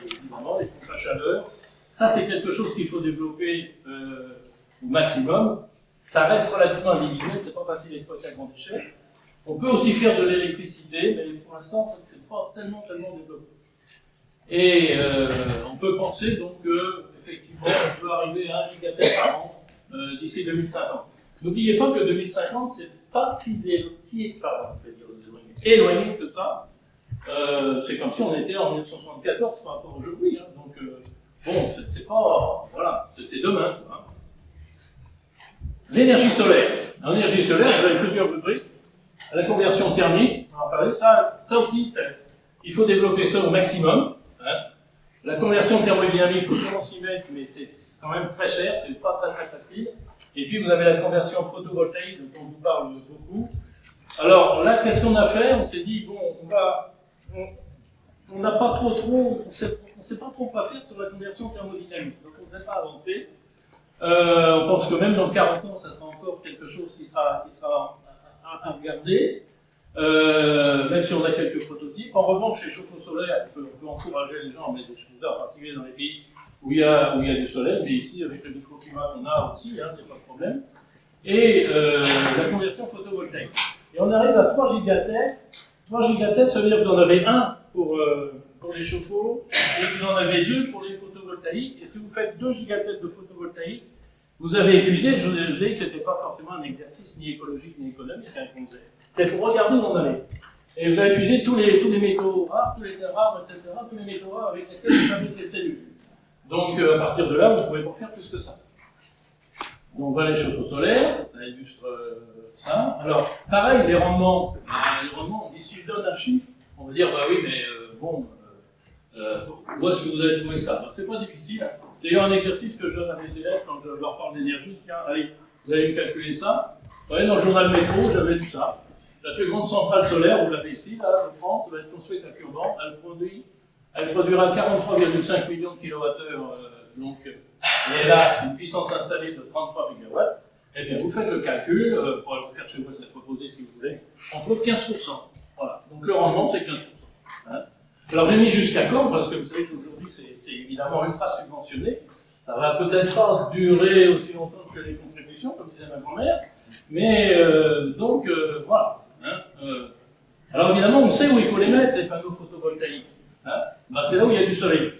évidemment, les pompes à chaleur, ça c'est quelque chose qu'il faut développer au maximum. Ça reste relativement individuel, c'est pas facile d'exploiter à grande échelle. On peut aussi faire de l'électricité, mais pour l'instant, c'est pas tellement développé. Et on peut penser donc que effectivement, on peut arriver à 1 gigatème par an d'ici 2050. N'oubliez pas que 2050, c'est pas si éloigné que ça. C'est comme si on était en 1974 par rapport à aujourd'hui. Hein. Donc, bon, c'est pas... Voilà, c'était demain. Hein. L'énergie solaire. L'énergie solaire, vous avez plusieurs rubriques. La conversion thermique, on va parler. Ça aussi, il faut développer ça au maximum. Hein. La conversion thermodynamique, il faut sûrement s'y mettre, mais c'est quand même très cher, c'est pas très facile. Et puis vous avez la conversion photovoltaïque dont on vous parle beaucoup. Alors là, qu'est-ce qu'on a fait? On s'est dit, bon, on n'a pas trop, on sait pas trop quoi faire sur la conversion thermodynamique, donc on ne sait pas avancer. On pense que même dans 40 ans, ça sera encore quelque chose qui sera à regarder. Même si on a quelques prototypes. En revanche, les chauffe-eau solaires, on peut encourager les gens à mettre des chauffe-eau, en particulier dans les pays où il y a du soleil, mais ici, avec le microclimat qu'on a aussi, il n'y a pas de problème. Et la conversion photovoltaïque. Et on arrive à 3 gigatèmes. 3 gigatèmes, ça veut dire que vous en avez un pour les chauffe-eau, et vous en avez 2 pour les photovoltaïques. Et si vous faites 2 gigatèmes de photovoltaïque, vous avez épuisé, je vous ai dit que ce n'était pas forcément un exercice ni écologique ni économique, c'est pour regarder où on en est. Et vous avez épuisé tous les métaux rares, tous les terres rares, etc., tous les métaux rares avec lesquels vous fabriquez les cellules. Donc à partir de là, vous ne pouvez pas faire plus que ça. Donc voilà les chauffe-eau solaires, ça illustre ça. Alors, pareil, les rendements, on dit si je donne un chiffre, on va dire, bah oui, mais où est-ce que vous avez trouvé ça? C'est pas difficile. D'ailleurs, un exercice que je donne à mes élèves quand je leur parle d'énergie, tiens, allez, vous allez me calculer ça. Vous voyez, dans le journal Métro, j'avais lu ça. La plus grande centrale solaire, vous l'avez ici, là, en France, va être construite à Curban. Elle produira 43,5 millions de kilowattheures, donc, et elle a une puissance installée de 33 mégawatts. Eh bien, vous faites le calcul, pour le faire chez vous, c'est proposé si vous voulez, on trouve 15%. Voilà. Donc le rendement, c'est 15%. Hein. Alors j'ai mis jusqu'à quand, parce que vous savez qu'aujourd'hui, c'est évidemment ultra subventionné. Ça va peut-être pas durer aussi longtemps que les contributions, comme disait ma grand-mère, mais donc, voilà. Hein. Alors évidemment, on sait où il faut les mettre, les panneaux photovoltaïques. Hein. Ben, c'est là où il y a du soleil.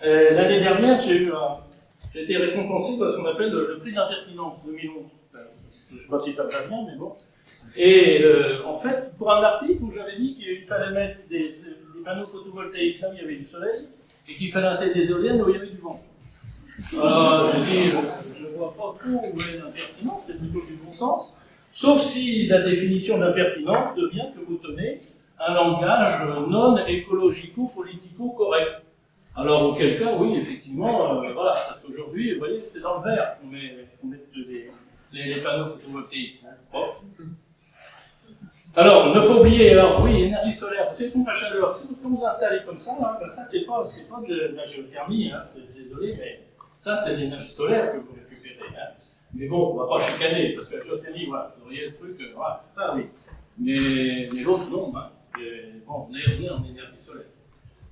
L'année dernière, j'ai été récompensé par ce qu'on appelle le prix d'impertinence 2011. Je ne sais pas si ça va bien, mais bon. Et en fait, pour un article où j'avais dit qu'il fallait mettre des panneaux photovoltaïques là où il y avait du soleil, et qu'il fallait installer des éoliennes là où il y avait du vent. Alors, je dis, je ne vois pas trop où est l'impertinence, c'est plutôt du bon sens, sauf si la définition d'impertinence devient que vous tenez un langage non écologico-politico correct. Alors, auquel cas, oui, effectivement, voilà, parce qu'aujourd'hui, vous voyez, c'est dans le vert qu'on met les panneaux photovoltaïques. Prof. Alors, ne pas oublier, alors oui, l'énergie solaire, c'est pompe à chaleur, c'est quand vous installez comme ça, hein, ben ça c'est pas de la géothermie, hein, désolé, mais ça c'est de l'énergie solaire que vous récupérez. Hein. Mais bon, on va pas chicaner, parce que la géothermie, voilà, vous auriez le truc, voilà, ça oui. Mais l'autre non, hein. Et, bon, on est en énergie solaire.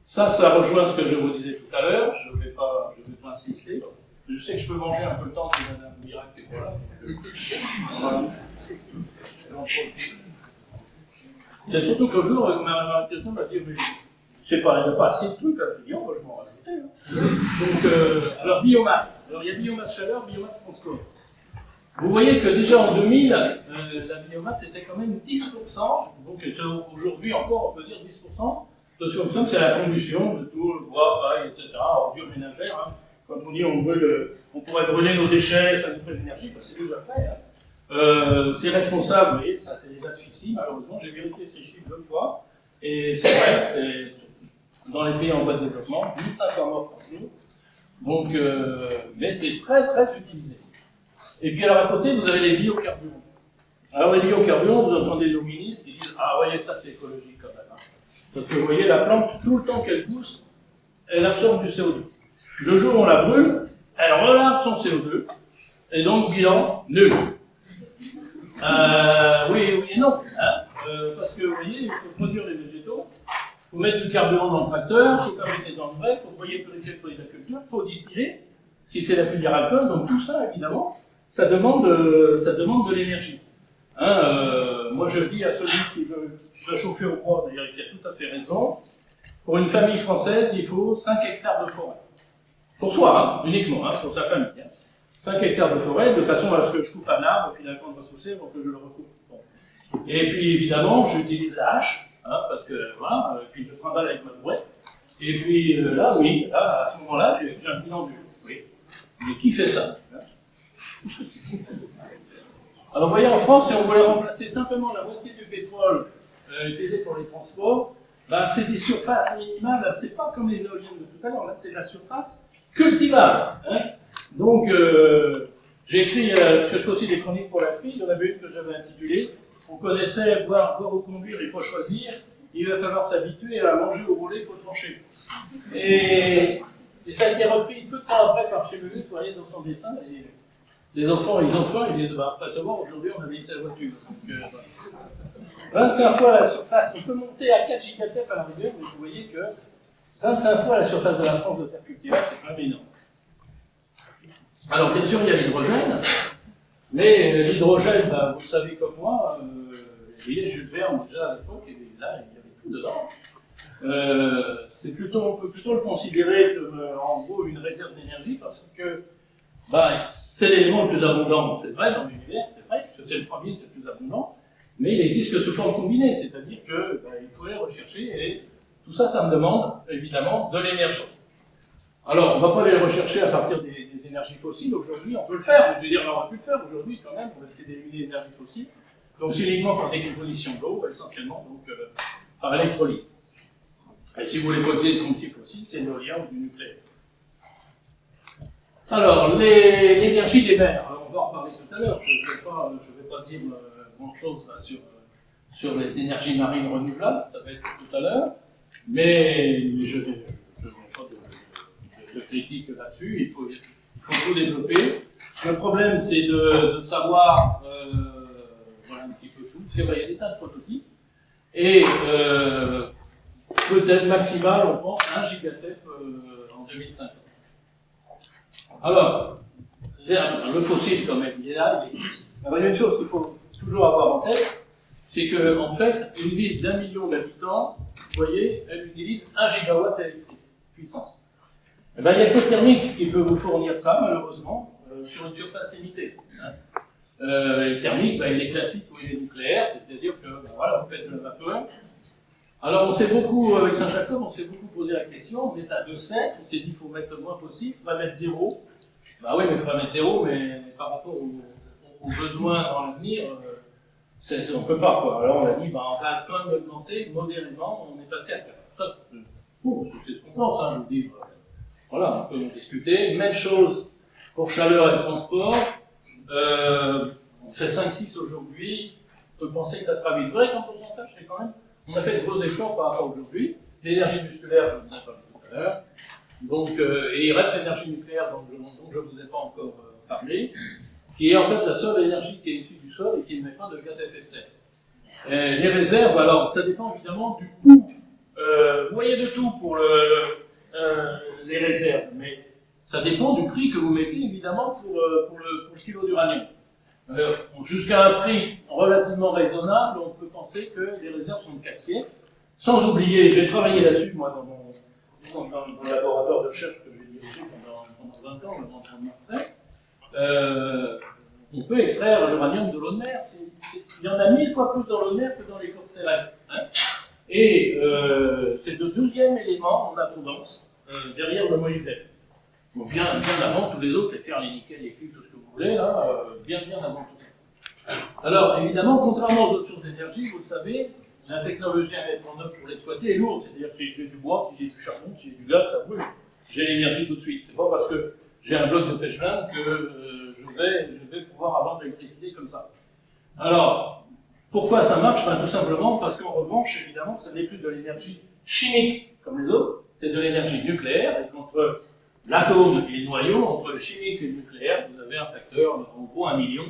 Ça rejoint ce que je vous disais tout à l'heure, je ne vais pas insister. Je sais que je peux manger un peu le temps de Madame Miracle, voilà. C'est surtout que le jour, ma question m'a dit, mais c'est pas, il n'y a pas assez de trucs à dire, moi je m'en rajoutais. Hein. Donc, alors biomasse. Alors il y a biomasse chaleur, biomasse transport. Vous voyez que déjà en 2000, la biomasse était quand même 10%. Donc aujourd'hui encore, on peut dire 10%. Parce que c'est la combustion de tout, le bois, paille, etc., ordures ménagères. Hein. Quand on dit on pourrait brûler nos déchets, ça nous fait de l'énergie, bah, c'est déjà fait. Hein. C'est responsable, vous voyez, ça c'est des asphyxies, malheureusement, j'ai vérifié ces chiffres 2 fois, et c'est vrai, et dans les pays en voie de développement, 1500 morts par jour, donc, mais c'est très très utilisé. Et puis alors à côté, vous avez les biocarburants. Alors les biocarburants, vous entendez nos ministres qui disent « Ah, voyez, ça c'est écologique quand même. Hein. » Parce que vous voyez, la plante, tout le temps qu'elle pousse, elle absorbe du CO2. Le jour où on la brûle, elle relâche son CO2, et donc bilan nul. Oui et non. Hein. Parce que vous voyez, il faut produire les végétaux, il faut mettre du carburant dans le tracteur, il faut fabriquer des engrais, il faut broyer purifier le produit de la culture, il faut distiller, si c'est la filière alcool, donc tout ça, évidemment, ça demande de l'énergie. Hein, moi je dis à celui qui veut réchauffer au bois, d'ailleurs il a tout à fait raison, pour une famille française, il faut 5 hectares de forêt. Pour soi, hein, uniquement, hein, pour sa famille. Hein. 5 hectares de forêt, de façon à ce que je coupe un arbre, et puis la plante va pousser pour que je le recoupe. Bon. Et puis évidemment, j'utilise la hache, hein, parce que voilà, puis je trimballe avec ma brouette. Et puis là, oui, là, à ce moment-là, j'ai un bilan nul. Oui. Mais qui fait ça hein? Alors vous voyez, en France, si on voulait remplacer simplement la moitié du pétrole utilisé pour les transports, ben, c'est des surfaces minimales, c'est pas comme les éoliennes de tout à l'heure, là c'est la surface cultivable. Hein. Donc, j'ai écrit, parce que je fais aussi des chroniques pour la fille, il y en avait une que j'avais intitulée « On connaissait boire ou conduire, il faut choisir, il va falloir s'habituer à manger ou rouler, il faut trancher. » Et ça a été repris peu de temps après par chez Lulu, vous voyez dans son dessin, et les enfants, ils ont faim, ils disent bah, après savoir, aujourd'hui on a mis sa voiture. Donc, 25 fois la surface, on peut monter à 4 gigatep à la rigueur, mais vous voyez que 25 fois la surface de la France de terre cultivable, c'est quand même énorme. Alors bien sûr, il y a l'hydrogène, mais l'hydrogène, bah, vous le savez comme moi, vous voyez, Jules Verne, déjà à l'époque, là, il y avait tout dedans. On peut plutôt le considérer comme, en gros, une réserve d'énergie, parce que bah, c'est l'élément le plus abondant, c'est vrai, dans l'univers, c'est vrai, que c'est le premier, c'est le plus abondant, mais il existe que sous forme combinée, c'est-à-dire que bah, il faut les rechercher, et tout ça, ça me demande, évidemment, de l'énergie. Alors, on ne va pas les rechercher à partir des énergies fossiles, aujourd'hui, on peut le faire, je veux dire, on aurait pu le faire aujourd'hui, quand même, on va essayer d'éliminer les énergies fossiles, donc c'est uniquement par décomposition d'eau, essentiellement, donc par électrolyse. Et si vous voulez poser de combustibles fossiles, c'est l'éolien ou du nucléaire. Alors, l'énergie des mers, on va en parler tout à l'heure, je ne vais pas dire grand-chose sur les énergies marines renouvelables, ça va être tout à l'heure, mais je n'ai pas de critique là-dessus, il faut tout développer. Le problème, c'est de savoir, voilà un petit peu tout, c'est vrai, il y a des tas de prototypes, et peut-être maximal, on pense, 1 gigatep en 2050. Alors, le fossile, quand même, il est là, il existe. Alors, il y a une chose qu'il faut toujours avoir en tête, c'est que, en fait, une ville d'1 million d'habitants, vous voyez, elle utilise 1 gigawatt électrique, puissance. Eh bien, il y a que le thermique qui peut vous fournir ça, malheureusement, sur une surface limitée. Hein. Le thermique, ben, il est classique ou il est nucléaire, c'est-à-dire que, ben, voilà, vous faites de la vapeur. Alors, on s'est beaucoup, avec Saint-Jacob, on s'est beaucoup posé la question, on est à 2,7, on s'est dit qu'il faut mettre le moins possible, il faudra mettre 0. Bah oui, mais il faudra mettre 0, mais par rapport aux besoins dans l'avenir, on ne peut pas, quoi. Alors, on a dit, bah, on va quand même augmenter modérément, on est passé à 4. Ça, c'est ce qu'on pense, hein, je vous dis. Voilà, on peut en discuter. Même chose pour chaleur et transport. On fait 5-6 aujourd'hui. peut penser que ça sera vite. Vrai qu'en pourcentage, c'est quand même, on a fait de gros efforts par rapport à aujourd'hui. L'énergie musculaire, je vous en ai parlé tout à l'heure. Donc, et il reste l'énergie nucléaire dont je ne vous ai pas encore parlé, qui est en fait la seule énergie qui est issue du sol et qui ne met pas de gaz à effet de serre. Les réserves, alors, ça dépend évidemment du coût. Vous voyez de tout pour les réserves, mais ça dépend du prix que vous mettez évidemment pour le kilo d'uranium. Jusqu'à un prix relativement raisonnable, on peut penser que les réserves sont de 4 siècles. Sans oublier, j'ai travaillé là-dessus, moi, dans mon laboratoire de recherche que j'ai dirigé pendant 20 ans, avant de prendre ma retraite. On peut extraire l'uranium de l'eau de mer. Il y en a 1000 fois plus dans l'eau de mer que dans les courses terrestres. Hein. Et c'est le deuxième élément en abondance derrière le molybdène. Donc bien avant tous les autres, les fer, les nickel, les cuivres, tout ce que vous voulez, là, bien avant tout ça. Alors évidemment, contrairement aux autres sources d'énergie, vous le savez, la technologie à mettre en œuvre pour l'exploiter est lourde. C'est-à-dire que si j'ai du bois, si j'ai du charbon, si j'ai du gaz, ça brûle. J'ai l'énergie tout de suite. C'est pas parce que j'ai un bloc de pêche-lin que je vais pouvoir avoir de l'électricité comme ça. Alors, pourquoi ça marche? Tout simplement parce qu'en revanche, évidemment, ça n'est plus de l'énergie chimique comme les autres, c'est de l'énergie nucléaire, et qu'entre l'atome et le noyau, entre le chimique et le nucléaire, vous avez un facteur, en gros, 1 million.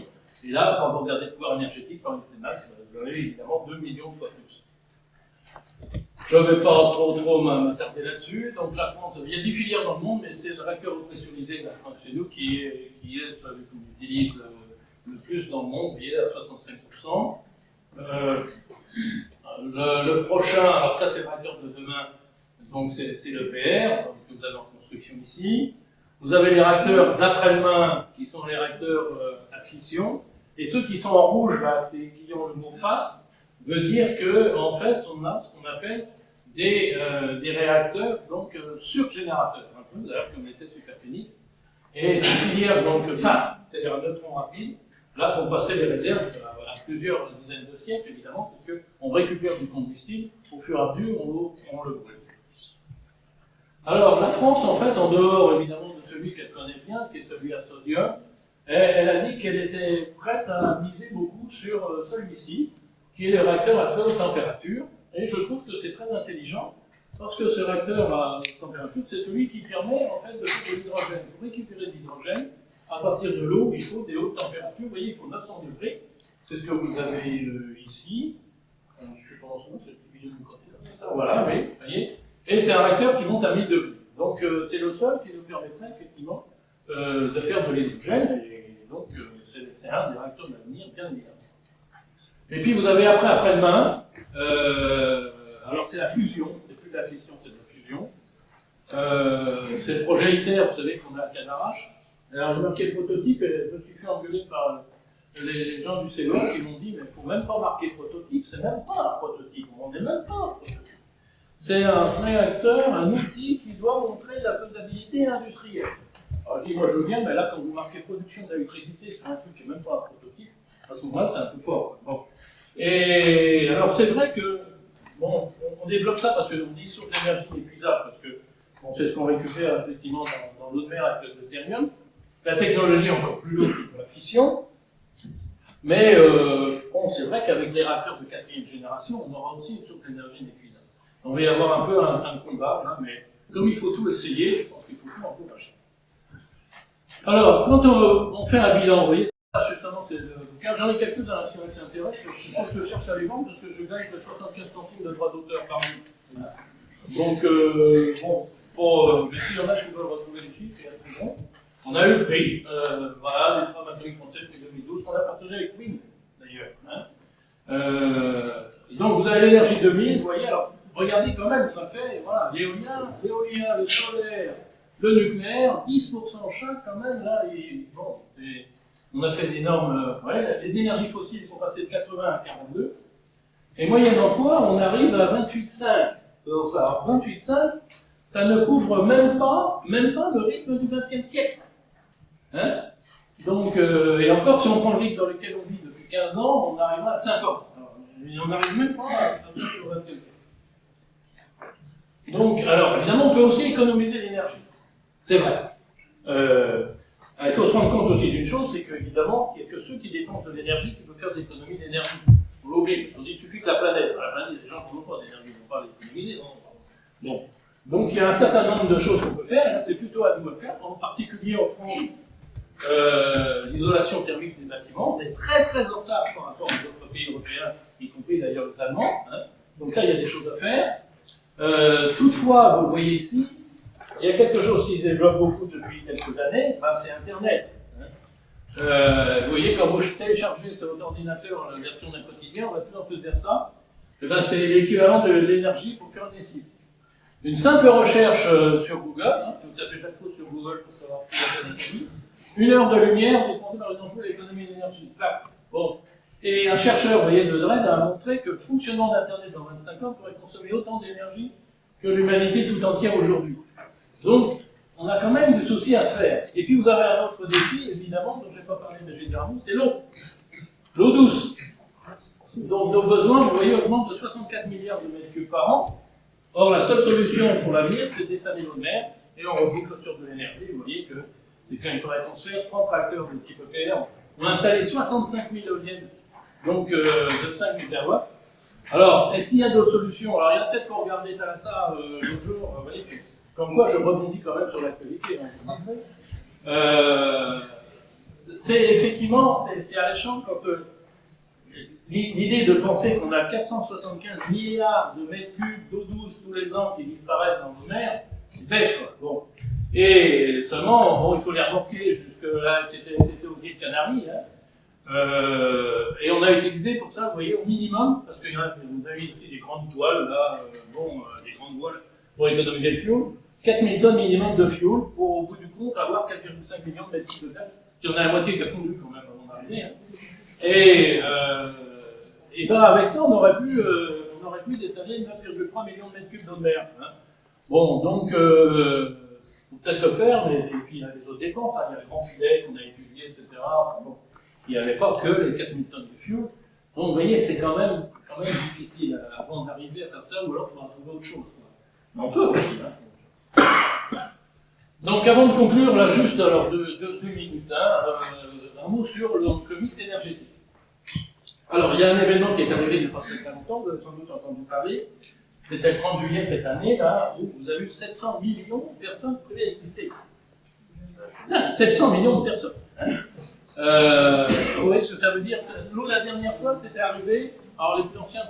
Et là, quand vous regardez le pouvoir énergétique par unité de masse, vous avez évidemment 2 millions de fois plus. Je ne vais pas trop m'attarder là-dessus. Donc la France, il y a 10 filières dans le monde, mais c'est le réacteur pressurisé la France chez nous qui est celui qu'on utilise le plus dans le monde, il est à 65%. Le prochain, alors ça c'est le réacteur de demain, donc c'est l'EPR, que vous avez en construction ici. Vous avez les réacteurs d'après-demain, qui sont les réacteurs à fission, et ceux qui sont en rouge, là, qui ont le mot face, veut dire que en fait, on a ce qu'on appelle des réacteurs donc surgénérateurs, un peu d'ailleurs comme l'était Superphénix. Et ces filières donc face, c'est-à-dire un neutron rapide, là font passer les réserves à plusieurs dizaines de siècles, évidemment, puisque on récupère du combustible au fur et à mesure on le brûle. Alors la France, en fait, en dehors évidemment de celui qu'elle connaît bien, qui est celui à sodium, elle a dit qu'elle était prête à miser beaucoup sur celui-ci, qui est le réacteur à très haute température. Et je trouve que c'est très intelligent, parce que ce réacteur à haute température, c'est celui qui permet en fait de faire de l'hydrogène. Pour récupérer de l'hydrogène, à partir de l'eau, il faut des hautes températures. Vous voyez, il faut 900 degrés. C'est ce que vous avez ici. Je ne sais pas en ce moment, c'est le petit vidéo de côté. Voilà, oui, vous voyez. Et c'est un réacteur qui monte à 1000 degrés. Donc c'est le seul qui nous permettrait effectivement de faire de l'hydrogène. Et donc c'est un des réacteurs d'avenir, bien évidemment. Et puis vous avez après-demain, alors c'est la fusion, c'est plus de la fission, c'est de la fusion. C'est le projet ITER, vous savez qu'on a à Cadarache. Alors j'ai marqué le prototype et je me suis fait engueuler par les gens du CEA qui m'ont dit mais il ne faut même pas marquer prototype, c'est même pas un prototype, on n'est même pas un prototype. C'est un réacteur, un outil qui doit montrer la faisabilité industrielle. Alors je dis moi je veux bien, mais là quand vous marquez production d'électricité, c'est un truc qui n'est même pas un prototype, à ce moment-là c'est un peu fort. Bon. Et alors c'est vrai que, bon, on développe ça parce qu'on dit source d'énergie inépuisable, parce que bon, c'est ce qu'on récupère effectivement dans l'eau de mer avec le deutérium. La technologie est encore plus lourde que la fission, mais bon, c'est vrai qu'avec les réacteurs de 4e génération, on aura aussi une source d'énergie inépuisable. On va y avoir un peu un combat, hein, mais comme il faut tout essayer, je pense qu'il faut tout encourager. Alors, quand on fait un bilan, vous voyez, justement, c'est le bouquin. J'en ai quelques-uns si on s'intéresse. Je pense que je cherche à les vendre parce que je gagne 75 centimes de droits d'auteur par mois. Donc, bon, s'il y en a qui veulent retrouver les chiffres, c'est bon. On a eu le prix. Voilà, les femmes atomiques françaises depuis 2012. On a partagé avec Wing, d'ailleurs. Hein. Donc, vous avez l'énergie 2000, vous voyez, alors, regardez quand même, ça fait, voilà, l'éolien, le solaire, le nucléaire, 10% chaque quand même, là, et bon, on a fait d'énormes... les énergies fossiles sont passées de 80 à 42. Et moyennant quoi, on arrive à 28,5. Alors 28,5, ça ne couvre même pas le rythme du XXe siècle. Hein? Donc, et encore, si on prend le rythme dans lequel on vit depuis 15 ans, on arrivera à 50. Alors, on n'arrive même pas à le XXe siècle. Donc, alors, évidemment, on peut aussi économiser l'énergie. C'est vrai. Il faut se rendre compte aussi d'une chose, c'est qu'évidemment, il n'y a que ceux qui dépensent de l'énergie qui peuvent faire des économies d'énergie. On l'oublie, parce qu'on dit qu'il suffit que la planète, les gens ne vont pas d'énergie, ils ne vont pas l'économiser. Bon. Donc il y a un certain nombre de choses qu'on peut faire, et là c'est plutôt à nous de le faire, en particulier en France, l'isolation thermique des bâtiments. On est très très en retard par rapport aux autres pays européens, y compris d'ailleurs les Allemands. Hein. Donc là il y a des choses à faire. Toutefois, vous voyez ici, il y a quelque chose qui se développe beaucoup depuis quelques années, ben, c'est Internet. Vous voyez, quand vous téléchargez sur votre ordinateur la version d'un quotidien, on va de plus en plus vers ça. Et ben, c'est l'équivalent de l'énergie pour faire des sites. Une simple recherche sur Google, hein, vous tapez chaque fois sur Google pour savoir si vous avez l'énergie, 1 heure de lumière dépendait par les enjeux de l'économie d'énergie. Bon. Et un chercheur, vous voyez, de Dresde a montré que le fonctionnement d'Internet dans 25 ans pourrait consommer autant d'énergie que l'humanité tout entière aujourd'hui. Donc, on a quand même du souci à se faire. Et puis vous avez un autre défi, évidemment, dont je ne vais pas parler, mais je vais dire un mot, c'est l'eau. L'eau douce. Donc nos besoins, vous voyez, augmentent de 64 milliards de mètres cubes par an. Or, la seule solution pour l'avenir, c'est de dessaler l'eau de mer, et on reboucle sur de l'énergie. Vous voyez que c'est quand il faudrait construire 30 réacteurs de type EPR. On a installé 65 000 éoliennes, donc de 5 gigawatts. Alors, est-ce qu'il y a d'autres solutions? Alors, il y a peut-être qu'on regardait Thalassa l'autre jour, vous voyez, comme quoi je rebondis quand même sur l'actualité. Hein, c'est effectivement, c'est alléchant quand l'idée de penser qu'on a 475 milliards de mètres cubes d'eau douce tous les ans qui disparaissent dans nos mers, c'est bête, quoi. Bon. Et seulement, bon, il faut les remorquer jusque là, c'était aux îles Canaries, hein. Et on a utilisé pour ça, vous voyez, au minimum, parce qu'il y en a, vous avez aussi des grandes toiles, là, des grandes voiles pour économiser le fioul, 4000 tonnes minimum de fioul pour, au bout du compte, avoir 4,5 millions de mètres cubes de gaz. Il y en a la moitié qui a fondu quand même avant d'arriver. Hein. Et ben avec ça, on aurait pu dessaler 9,3 millions de mètres cubes d'eau de mer. Hein. Bon, donc, faut peut-être le faire, mais et puis il y a les autres dépenses, hein. Il y a le grand filet qu'on a étudié, etc. Enfin, bon, il n'y avait pas que les 4000 tonnes de fioul. Donc, vous voyez, c'est quand même difficile avant d'arriver à faire ça, ou alors il faudra trouver autre chose. Mais on peut aussi. Hein. Donc, avant de conclure, là, juste alors 2 minutes, hein, un mot sur le mix énergétique. Alors, il y a un événement qui est arrivé il n'y a pas très longtemps, vous avez sans doute entendu parler. C'était le 30 juillet cette année, là, où vous avez eu 700 millions de personnes privées d'électricité. 700 millions de personnes. Vous voyez ce que ça veut dire? L'eau, la dernière fois, c'était arrivé, alors les plus anciens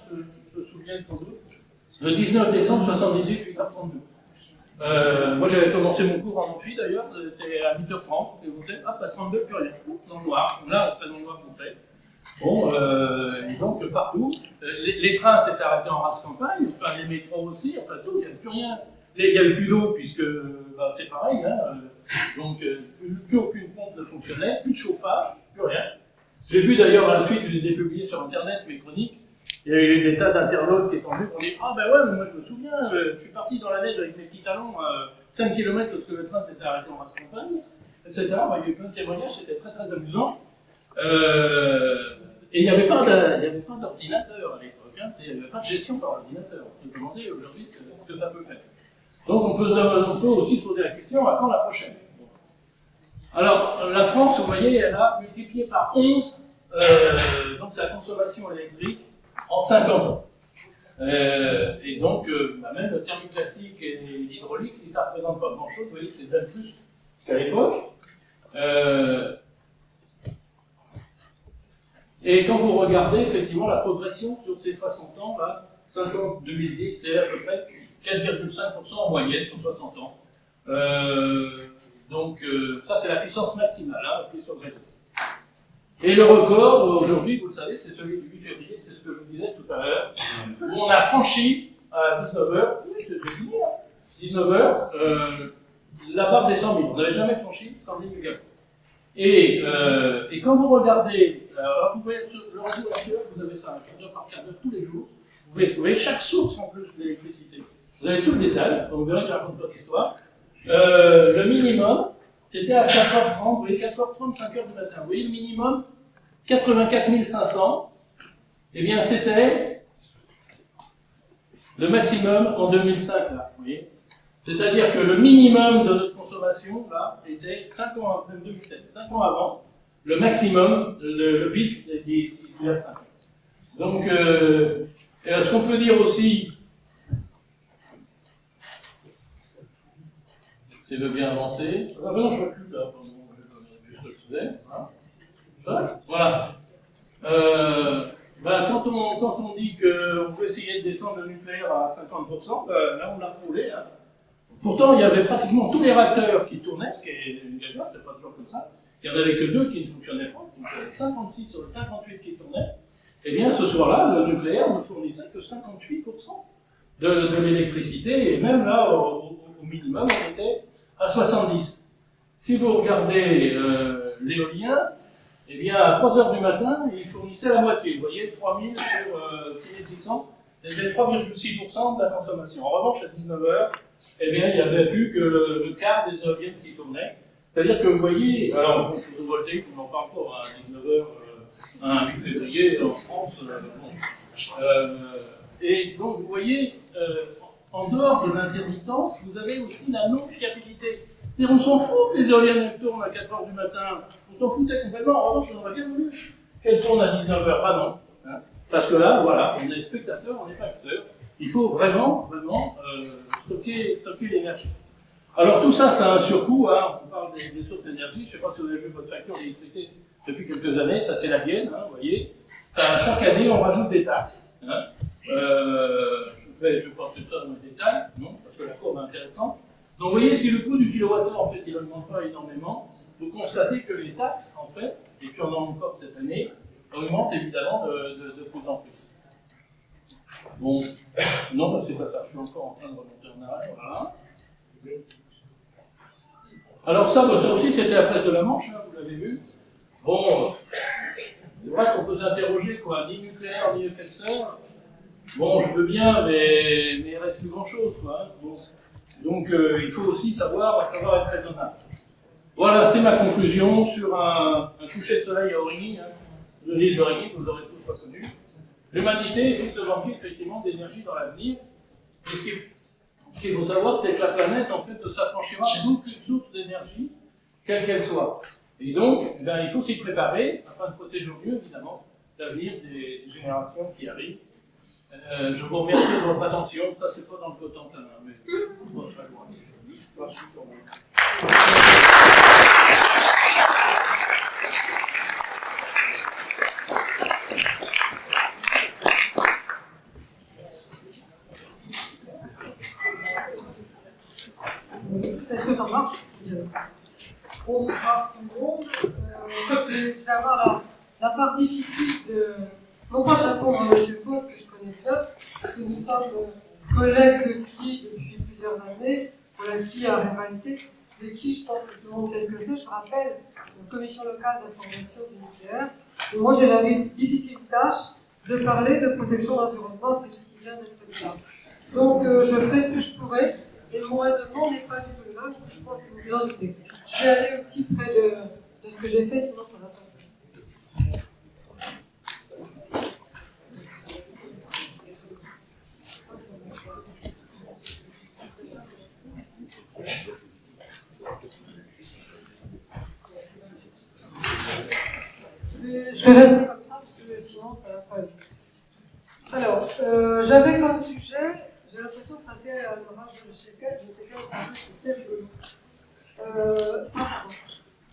se souviennent sans doute, le 19 décembre 78, 8h32. Moi, j'avais commencé mon cours en amphi, d'ailleurs, c'était à 8h30, et vous dites, hop, à 32, plus rien, dans le noir. Là, on fait dans le noir complet. Bon, donc partout, les trains s'étaient arrêtés en race campagne, enfin les métros aussi, enfin tout, il n'y avait plus rien. Il n'y avait plus d'eau, puisque bah, c'est pareil, hein, donc plus aucune pompe ne fonctionnait, plus de chauffage, plus rien. J'ai vu d'ailleurs à la suite, je les ai publiés sur internet, mes chroniques, il y a eu des tas d'internautes qui sont venus pour dire « Ah ben ouais, mais moi je me souviens, je suis parti dans la neige avec mes petits talons, 5 km parce que le train s'était arrêté en race campagne, etc. » Il y a eu plein de témoignages, c'était très très amusant. Et il n'y avait pas d'ordinateur à l'époque, hein, il n'y avait pas de gestion par ordinateur. On se demandait aujourd'hui ce que ça peut faire. Donc on peut aussi se poser la question, à quand la prochaine? Alors, la France, vous voyez, elle a multiplié par 11 donc sa consommation électrique en 50 ans. Et donc, même le thermoclassique et l'hydraulique, si ça ne représente pas grand-chose, vous voyez, c'est bien plus qu'à l'époque. Et quand vous regardez effectivement la progression sur ces 60 ans, là, 50-2010, c'est à peu près 4,5% en moyenne sur 60 ans. Donc ça c'est la puissance maximale, hein, la puissance réseau. Et le record aujourd'hui, vous le savez, c'est celui du 8 février, c'est ce que je vous disais tout à l'heure, où on a franchi à 19h, c'est fini, hein, 19h, la barre des 100 000. On n'avait jamais franchi 100 000 mégawatts. Et quand vous regardez, alors vous pouvez, le réseau actuel, vous avez ça, un quart d'heure par quart d'heure tous les jours, vous pouvez trouver chaque source en plus d'électricité. Vous avez tout le détail, donc vous verrez que je raconte pas l'histoire. Le minimum, c'était à 4h30, vous voyez, 4h30, 5h du matin. Vous voyez le minimum, 84 500, eh bien c'était le maximum en 2005, là, vous voyez. C'est-à-dire que le minimum de notre consommation, là, était 5 ans, même 2007, 5 ans avant, le maximum, le pic, il y a 5 ans. Donc, ce qu'on peut dire aussi, si tu veux bien avancer. Ah ben non, je ne vois plus là, pardon, je ce que je faisais. Hein. Voilà. Quand on dit qu'on veut essayer de descendre le nucléaire à 50%, là on l'a frôlé. Hein. Pourtant, il y avait pratiquement tous les réacteurs qui tournaient, ce qui est une gageure, c'est pas toujours comme ça. Il n'y en avait que 2 qui ne fonctionnaient pas, donc 56 sur les 58 qui tournaient. Eh bien, ce soir-là, le nucléaire ne fournissait que 58% de l'électricité, et même là, au minimum, on était à 70. Si vous regardez l'éolien, eh bien, à 3 heures du matin, il fournissait la moitié. Vous voyez, 3000 sur 6600, c'était 3,6% de la consommation. En revanche, à 19 heures, eh bien, il n'y avait plus que le quart des éoliennes qui tournaient. C'est-à-dire que vous voyez, alors, le photovoltaïque, on n'en parle pas, à 19 heures, un 8 février, en France, et donc, vous voyez, en dehors de l'intermittence, vous avez aussi la non-fiabilité. On s'en fout que les éoliennes tournent à 4 heures du matin, on s'en foutait complètement. En revanche, on aurait bien voulu qu'elles tournent à 19 heures. Ah non. Hein. Parce que là, voilà, on est spectateur, on est facteur. Il faut vraiment stocker l'énergie. Alors tout ça, ça a un surcoût. Hein. On parle des sources d'énergie. Je ne sais pas si vous avez vu votre facture d'électricité depuis quelques années. Ça, c'est la mienne, hein, vous voyez. Ça, chaque année, on rajoute des taxes. Hein. Je pense que ça dans les détails, non, parce que la courbe est intéressante. Donc vous voyez, si le coût du kilowattheure, en fait, il n'augmente pas énormément, vous constatez que les taxes, en fait, et puis on en a encore cette année, augmentent évidemment de plus en plus. Bon, non, parce que ça, je suis encore en train de remonter en arrière, voilà. Alors ça aussi, c'était la presse de la Manche, hein, vous l'avez vu. Bon, c'est vrai qu'on peut s'interroger, quoi, ni nucléaire, ni effecteur. Bon, je veux bien, mais il reste plus grand-chose, quoi. Hein. Bon. Donc, il faut aussi savoir être raisonnable. Voilà, c'est ma conclusion sur un coucher de soleil à Aurigny, hein, de l'île d'Aurigny, que vous aurez tous reconnu. L'humanité est juste manquée effectivement d'énergie dans l'avenir. Et ce qu'il faut savoir, c'est que la planète, en fait, ne s'affranchira d'aucune source d'énergie, quelle qu'elle soit. Et donc, il faut s'y préparer, afin de protéger au mieux, évidemment, l'avenir des générations qui arrivent. Je vous remercie de votre attention. Ça, c'est pas dans le Cotentin, hein, mais c'est pas très loin. Merci pour moi. Est-ce que ça marche? Bonsoir tout le monde. Je vais avoir la part difficile de, non pas de répondre à M. Faust, que je connais bien, parce que nous sommes collègues depuis plusieurs années, collègues à RMANC, de qui je pense que tout le monde sait ce que c'est. Je rappelle, une commission locale d'information du nucléaire. Et moi, j'ai la difficile tâche de parler de protection de l'environnement et de tout ce qui vient d'être dit là. Donc, je ferai ce que je pourrai. Et mon raisonnement n'est pas du tout le même, je pense que vous vous en doutez. Je vais aller aussi près de ce que j'ai fait, sinon ça ne va pas. Je vais rester comme ça, parce que sinon ça ne va pas aller. Alors, j'avais comme sujet... J'ai l'impression de passer à l'orage de Shekel, je ne sais pas, c'était rigolo.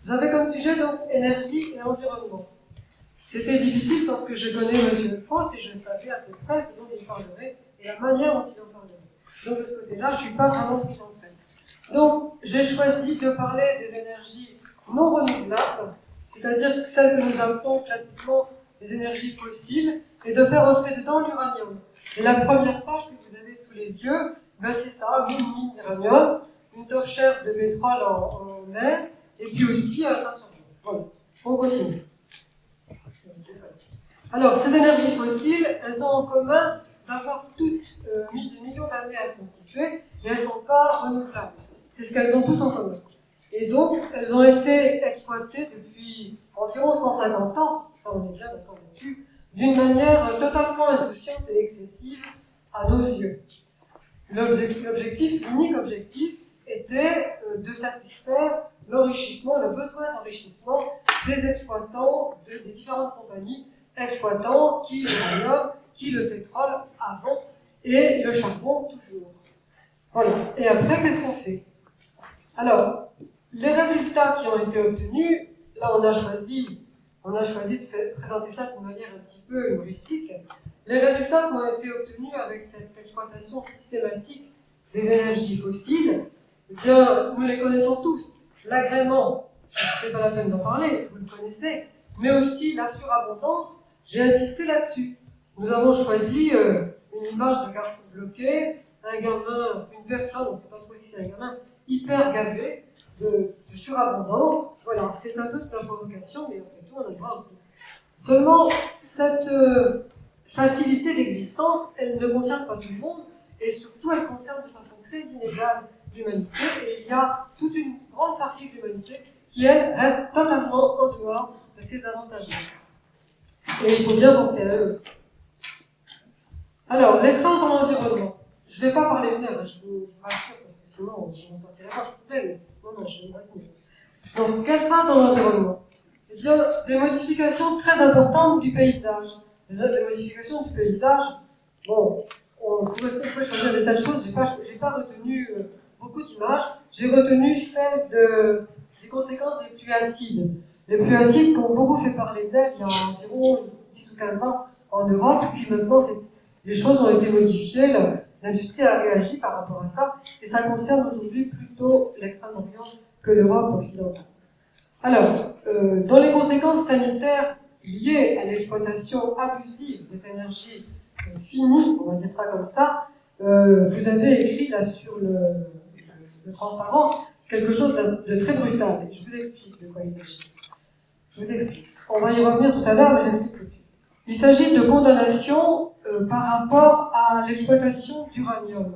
J'avais comme sujet donc énergie et environnement. C'était difficile parce que je connais M. Faust et je savais à peu près ce dont il parlerait et la manière dont il en parlerait. Donc de ce côté-là, je ne suis pas vraiment prise en train. Donc j'ai choisi de parler des énergies non renouvelables, c'est-à-dire celles que nous appelons classiquement les énergies fossiles, et de faire entrer dedans l'uranium. Et la première page que vous avez sous les yeux, ben c'est ça, une mine d'uranium, une torchère de pétrole en mer, et puis aussi un tas de charbon. Voilà, on continue. Alors, ces énergies fossiles, elles ont en commun d'avoir toutes mis des millions d'années à se constituer, mais elles ne sont pas renouvelables. C'est ce qu'elles ont toutes en commun. Et donc, elles ont été exploitées depuis environ 150 ans, ça on est bien d'accord là-dessus, d'une manière totalement insouciante et excessive à nos yeux. L'objectif, l'unique objectif, était de satisfaire l'enrichissement, le besoin d'enrichissement des exploitants des différentes compagnies exploitant, qui l'uranium, qui le pétrole avant, et le charbon toujours. Voilà. Et après, qu'est-ce qu'on fait? Alors, les résultats qui ont été obtenus, là on a choisi de présenter ça d'une manière un petit peu humoristique. Les résultats qui ont été obtenus avec cette exploitation systématique des énergies fossiles, eh bien, nous les connaissons tous. L'agrément, c'est pas la peine d'en parler, vous le connaissez, mais aussi la surabondance, j'ai insisté là-dessus. Nous avons choisi une image de garçon bloqué, un gamin, une personne, on ne sait pas trop si c'est un gamin, hyper gavé de surabondance. Voilà, c'est un peu de la provocation, mais après tout, on a le droit aussi. Seulement, cette facilité d'existence, elle ne concerne pas tout le monde, et surtout, elle concerne de façon très inégale l'humanité, et il y a toute une grande partie de l'humanité qui, elle, reste totalement en dehors de ces avantages-là. Et il faut bien penser à eux aussi. Alors, les traces dans l'environnement. Je ne vais pas parler une heure, je vous rassure, parce que sinon, je n'en sortirai pas, je pourrais, mais non, je vais me retenir. Donc, quelles traces dans l'environnement? Eh bien, des modifications très importantes du paysage. Les modifications du paysage, bon, on pouvait choisir des tas de choses, j'ai pas retenu beaucoup d'images, j'ai retenu celles des conséquences des pluies acides. Les pluies acides qui ont beaucoup fait parler d'elles il y a environ 10 ou 15 ans en Europe, et puis maintenant, les choses ont été modifiées, l'industrie a réagi par rapport à ça, et ça concerne aujourd'hui plutôt l'Extrême-Orient que l'Europe occidentale. Alors, dans les conséquences sanitaires liées à l'exploitation abusive des énergies finies, on va dire ça comme ça, vous avez écrit là sur le transparent quelque chose de très brutal. Je vous explique de quoi il s'agit. Je vous explique. On va y revenir tout à l'heure, mais j'explique tout de suite. Il s'agit de condamnation par rapport à l'exploitation d'uranium.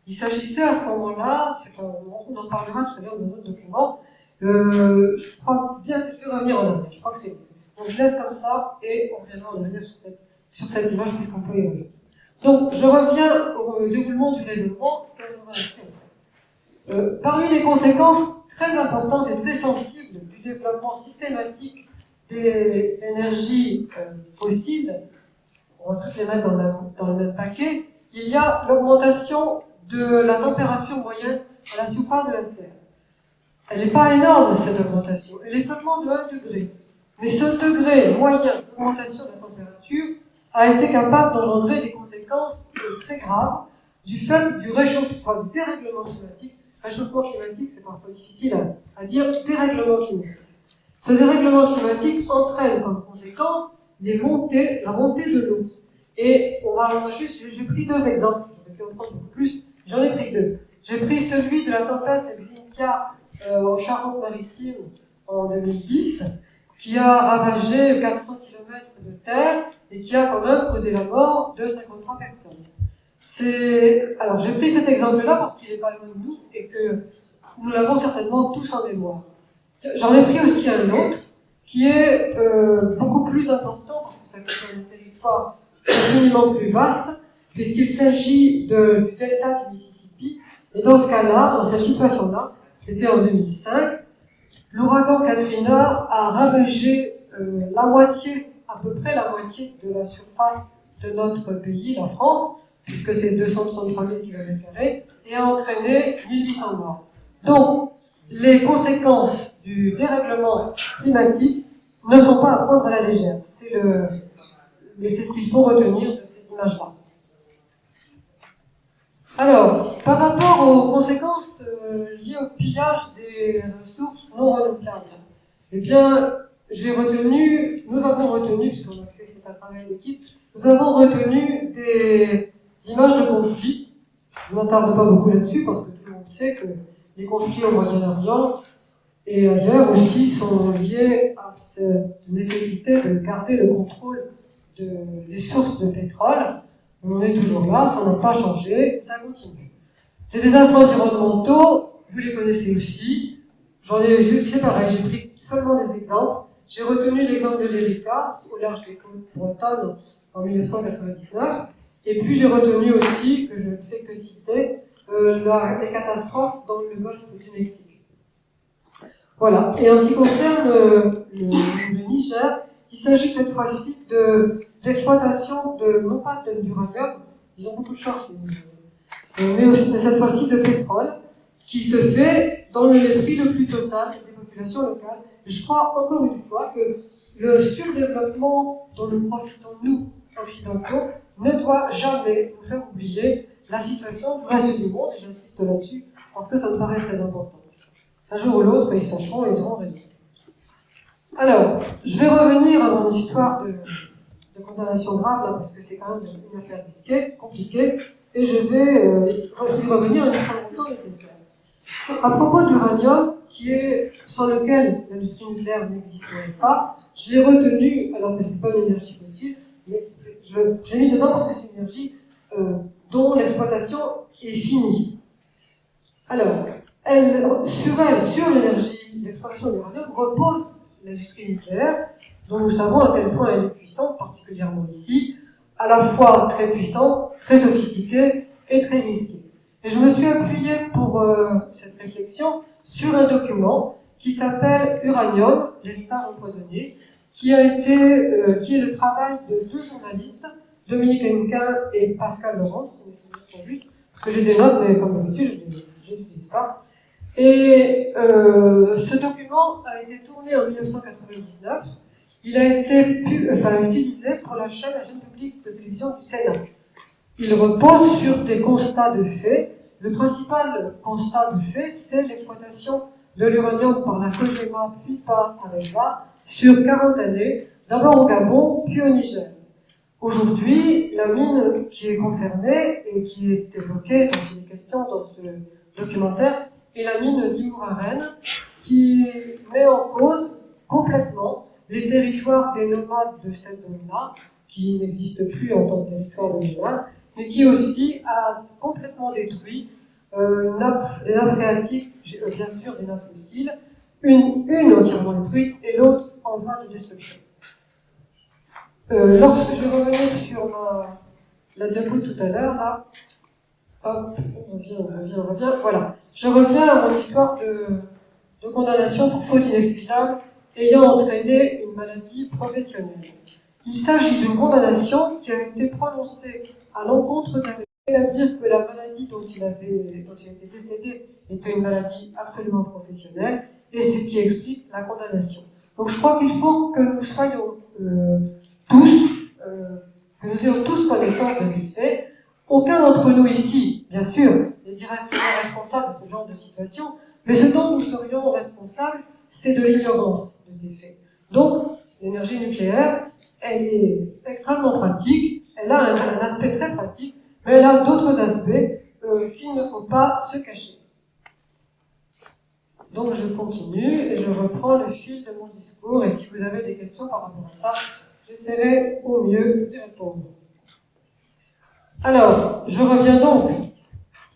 Il s'agissait à ce moment-là, on en parlera tout à l'heure dans notre document, je crois bien que je vais revenir en arrière, je crois que c'est bon. Donc je laisse comme ça et on reviendra en arrière sur cette image puisqu'on peut y revenir. Donc je reviens au déroulement du raisonnement. Parmi les conséquences très importantes et très sensibles du développement systématique des énergies fossiles, on va toutes les mettre dans le même paquet, il y a l'augmentation de la température moyenne à la surface de la Terre. Elle n'est pas énorme, cette augmentation, elle est seulement de 1 degré. Mais ce degré moyen d'augmentation de la température a été capable d'engendrer des conséquences très graves du fait du réchauffement, du dérèglement climatique. Réchauffement climatique, c'est parfois difficile à dire, dérèglement climatique. Ce dérèglement climatique entraîne comme conséquence la montée de l'eau. Et j'ai pris 2 exemples, j'aurais pu en prendre beaucoup plus, j'en ai pris 2. J'ai pris celui de la tempête Xynthia en Charente-Maritime en 2010, qui a ravagé 400 km de terre et qui a quand même causé la mort de 53 personnes. Alors j'ai pris cet exemple-là parce qu'il n'est pas loin de nous et que nous l'avons certainement tous en mémoire. J'en ai pris aussi un autre qui est beaucoup plus important parce que ça concerne un territoire infiniment plus vaste, puisqu'il s'agit du delta du Mississippi. Et dans ce cas-là, dans cette situation-là, c'était en 2005, l'ouragan Katrina a ravagé à peu près la moitié de la surface de notre pays, la France, puisque c'est 233 000 km², et a entraîné 1800 morts. Donc, les conséquences du dérèglement climatique ne sont pas à prendre à la légère. C'est ce qu'il faut retenir de ces images-là. Alors, par rapport aux conséquences liées au pillage des ressources non renouvelables, eh bien, nous avons retenu, puisqu'on a fait, c'est un travail d'équipe, nous avons retenu des images de conflits. Je ne m'attarde pas beaucoup là-dessus, parce que tout le monde sait que les conflits au Moyen-Orient et ailleurs aussi sont liés à cette nécessité de garder le contrôle des sources de pétrole. On est toujours là, ça n'a pas changé, ça continue. Les désastres environnementaux, vous les connaissez aussi. C'est pareil, j'ai pris seulement des exemples. J'ai retenu l'exemple de l'Erika, au large des côtes bretonnes, en 1999. Et puis j'ai retenu aussi, que je ne fais que citer, les catastrophes dans le golfe du Mexique. Voilà. Et en ce qui concerne le Niger, Il s'agit cette fois-ci d'exploitation non pas d'uranium, ils ont beaucoup de chance, mais aussi cette fois-ci de pétrole, qui se fait dans le mépris le plus total des populations locales. Et je crois encore une fois que le surdéveloppement dont nous profitons, nous, occidentaux, ne doit jamais nous faire oublier la situation du reste du monde, et j'insiste là-dessus, parce que ça me paraît très important. Un jour ou l'autre, ils se fâcheront et ils auront raison. Alors, je vais revenir à mon histoire de condamnation grave, là, parce que c'est quand même une affaire risquée, compliquée, et je vais y revenir en prendre le temps nécessaire. À propos de l'uranium, sans lequel l'industrie nucléaire n'existerait pas, je l'ai retenu, alors que c'est pas une énergie fossile, mais je l'ai mis dedans parce que c'est une énergie dont l'exploitation est finie. Alors, sur l'énergie, l'exploitation de l'uranium repose l'industrie nucléaire, dont nous savons à quel point elle est puissante, particulièrement ici, à la fois très puissante, très sophistiquée et très risquée. Et je me suis appuyée pour cette réflexion sur un document qui s'appelle Uranium, l'héritage empoisonné, qui est le travail de deux journalistes, Dominique Hennequin et Pascal Laurence, juste, parce que j'ai des notes, mais comme d'habitude, je ne les utilise pas. Et ce document a été tourné en 1999. Il a été utilisé pour la chaîne publique de télévision du Sénat. Il repose sur des constats de fait. Le principal constat de fait, c'est l'exploitation de l'uranium par la COGEMA, puis par Areva, sur 40 années, d'abord au Gabon, puis au Niger. Aujourd'hui, la mine qui est concernée et qui est évoquée dans une question dans ce documentaire est la mine d'Imouraren, qui met en cause complètement les territoires des nomades de cette zone-là, qui n'existent plus en tant que territoire de nomades, mais qui aussi a complètement détruit des nappes phréatiques, bien sûr des nappes fossiles, une entièrement détruite et l'autre en voie de destruction. Lorsque je vais revenir sur la diapo tout à l'heure, là, hop, on revient, voilà. Je reviens à mon histoire de condamnation pour faute inexcusable ayant entraîné une maladie professionnelle. Il s'agit d'une condamnation qui a été prononcée à l'encontre d'un établir que la maladie dont il était décédé était une maladie absolument professionnelle, et c'est ce qui explique la condamnation. Donc je crois qu'il faut que nous soyons que nous ayons tous connaissance de ces faits. Aucun d'entre nous ici, bien sûr, n'est directement responsable de ce genre de situation, mais ce dont nous serions responsables, c'est de l'ignorance de ces faits. Donc, l'énergie nucléaire, elle est extrêmement pratique, elle a un aspect très pratique, mais elle a d'autres aspects qu'il ne faut pas se cacher. Donc je continue et je reprends le fil de mon discours, et si vous avez des questions par rapport à ça, j'essaierai au mieux d'y répondre. Alors, je reviens donc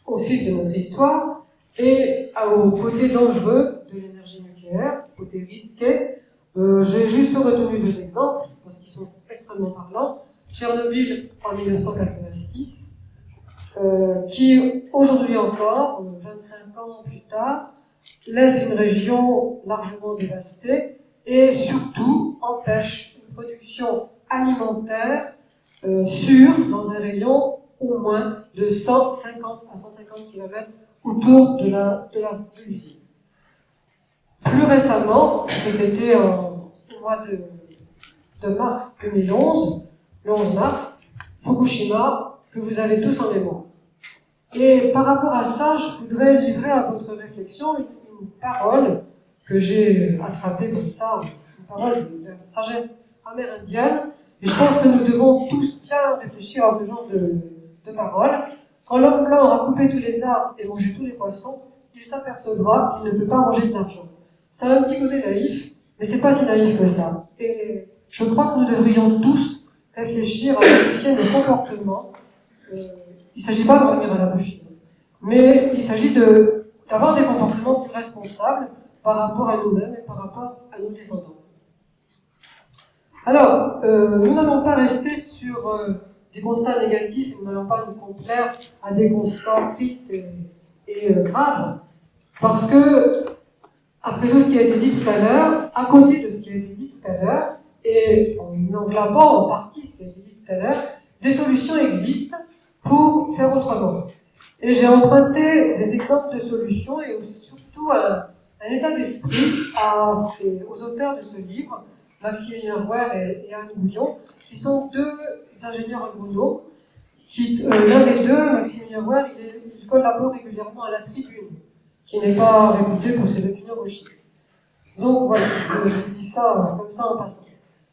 au fil de notre histoire et au côté dangereux de l'énergie nucléaire, côté risqué. J'ai juste retenu deux exemples, parce qu'ils sont extrêmement parlants. Tchernobyl en 1986, qui aujourd'hui encore, 25 ans plus tard, laisse une région largement dévastée et surtout empêche une production alimentaire sûre dans un rayon au moins de 150 à 150 km autour de l'usine. Plus récemment, que c'était au mois de mars 2011, le 11 mars, Fukushima, que vous avez tous en mémoire. Et par rapport à ça, je voudrais livrer à votre réflexion une parole que j'ai attrapée comme ça, une parole de sagesse amérindienne. Et je pense que nous devons tous bien réfléchir à ce genre de paroles. Quand l'homme blanc aura coupé tous les arbres et mangé tous les poissons, il s'apercevra qu'il ne peut pas manger de l'argent. Ça a un petit côté naïf, mais c'est pas si naïf que ça. Et je crois que nous devrions tous réfléchir à modifier nos comportements. Il ne s'agit pas de revenir à la bouche, mais il s'agit d'avoir des comportements plus responsables par rapport à nous-mêmes et par rapport à nos descendants. Alors, nous n'allons pas rester sur des constats négatifs, nous n'allons pas nous complaire à des constats tristes et graves, parce que, après tout ce qui a été dit tout à l'heure, à côté de ce qui a été dit tout à l'heure, et en englobant en partie ce qui a été dit tout à l'heure, des solutions existent pour faire autrement. Et j'ai emprunté des exemples de solutions et surtout un état d'esprit aux auteurs de ce livre, Maximilien Rouer et Anne Gouillon, qui sont deux ingénieurs agronomes. L'un des deux, Maximilien Rouer, il collabore régulièrement à La Tribune, qui n'est pas réputée pour ses opinions gauchistes. Donc voilà, je vous dis ça comme ça en passant.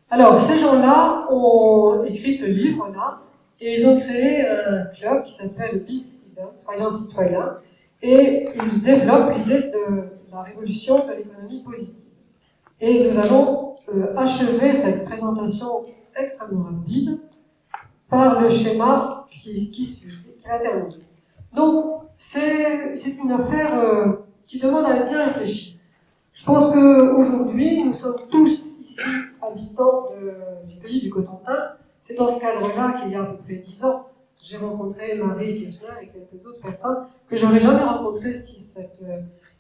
Alors, ces gens-là ont écrit ce livre-là, et ils ont créé un club qui s'appelle Be Citizen, soyons citoyens, et ils développent l'idée de la révolution de l'économie positive. Et nous allons achever cette présentation extrêmement rapide par le schéma qui va terminer. Donc, c'est une affaire qui demande à être bien réfléchie. Je pense qu'aujourd'hui, nous sommes tous ici habitants du pays du Cotentin. C'est dans ce cadre-là qu'il y a à peu près 10 ans, j'ai rencontré Marie Kirchner et quelques autres personnes que j'aurais jamais rencontrées si cette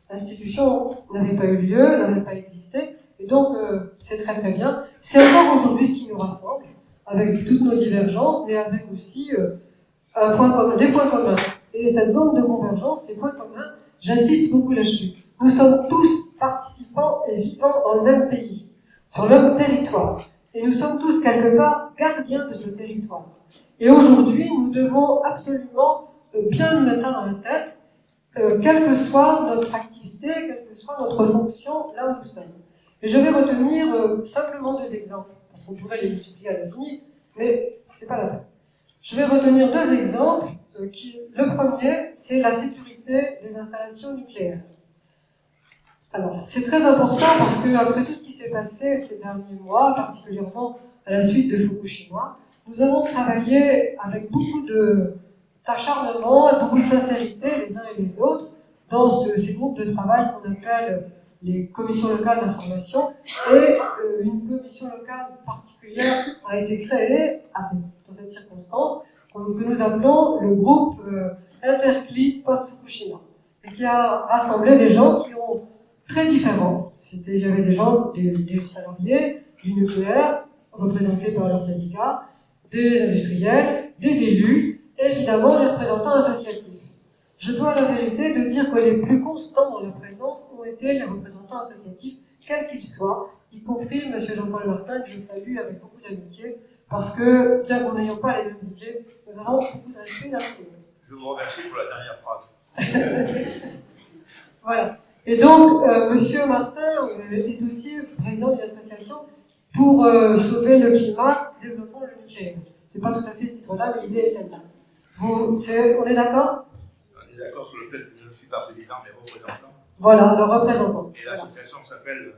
institution n'avait pas eu lieu, n'avait pas existé. Et donc, c'est très très bien. C'est encore aujourd'hui ce qui nous rassemble, avec toutes nos divergences, mais avec aussi des points communs. Et cette zone de convergence, ces points communs, j'insiste beaucoup là-dessus. Nous sommes tous participants et vivants dans le même pays, sur le même territoire. Et nous sommes tous quelque part gardiens de ce territoire. Et aujourd'hui, nous devons absolument bien nous mettre ça dans la tête, quelle que soit notre activité, quelle que soit notre fonction, là où nous sommes. Et je vais retenir simplement 2 exemples, parce qu'on pourrait les multiplier à l'infini, mais c'est pas la peine. Je vais retenir 2 exemples. Le premier, c'est la sécurité des installations nucléaires. Alors, c'est très important parce que, après tout ce qui s'est passé ces derniers mois, particulièrement à la suite de Fukushima, nous avons travaillé avec beaucoup d'acharnement et beaucoup de sincérité les uns et les autres dans ces groupes de travail qu'on appelle les commissions locales d'information, et une commission locale particulière a été créée dans cette circonstance, que nous appelons le groupe Intercli post-Fukushima, et qui a rassemblé des gens qui ont très différents. Il y avait des gens, des salariés, du nucléaire, représentés par leurs syndicats, des industriels, des élus, et évidemment des représentants associatifs. Je dois à la vérité de dire que les plus constants dans la présence ont été les représentants associatifs, quels qu'ils soient, y compris M. Jean-Paul Martin, que je salue avec beaucoup d'amitié, parce que, bien qu'on n'ayons pas les mêmes idées, nous avons beaucoup de respect l'un pour l'autre. Je vous remercie pour la dernière phrase. Voilà. Et donc, M. Martin est aussi président d'une association pour sauver le climat, développons le nucléaire. C'est pas tout à fait ce titre-là, mais l'idée est celle-là. On est d'accord ? On est d'accord sur le fait que je ne suis pas président, mais représentant. Voilà, le représentant. Et l'association s'appelle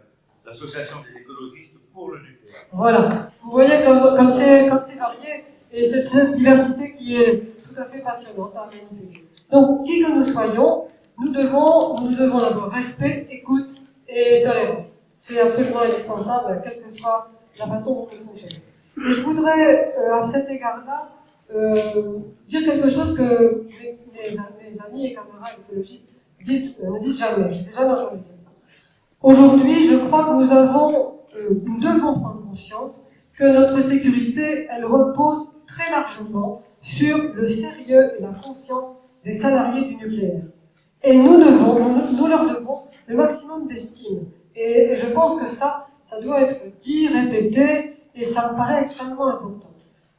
l'Association des écologistes pour le nucléaire. Voilà. Vous voyez comme c'est varié, et c'est cette diversité qui est tout à fait passionnante à manipuler. Donc, qui que nous soyons, nous devons avoir respect, écoute et tolérance. C'est absolument indispensable, quelle que soit la façon dont nous fonctionnons. Et je voudrais, à cet égard-là, dire quelque chose que mes amis et camarades écologistes ne disent jamais. Je n'ai jamais entendu dire ça. Aujourd'hui, je crois que nous devons prendre conscience que notre sécurité, elle repose très largement sur le sérieux et la conscience des salariés du nucléaire. Et nous leur devons le maximum d'estime. Et je pense que ça doit être dit, répété, et ça me paraît extrêmement important.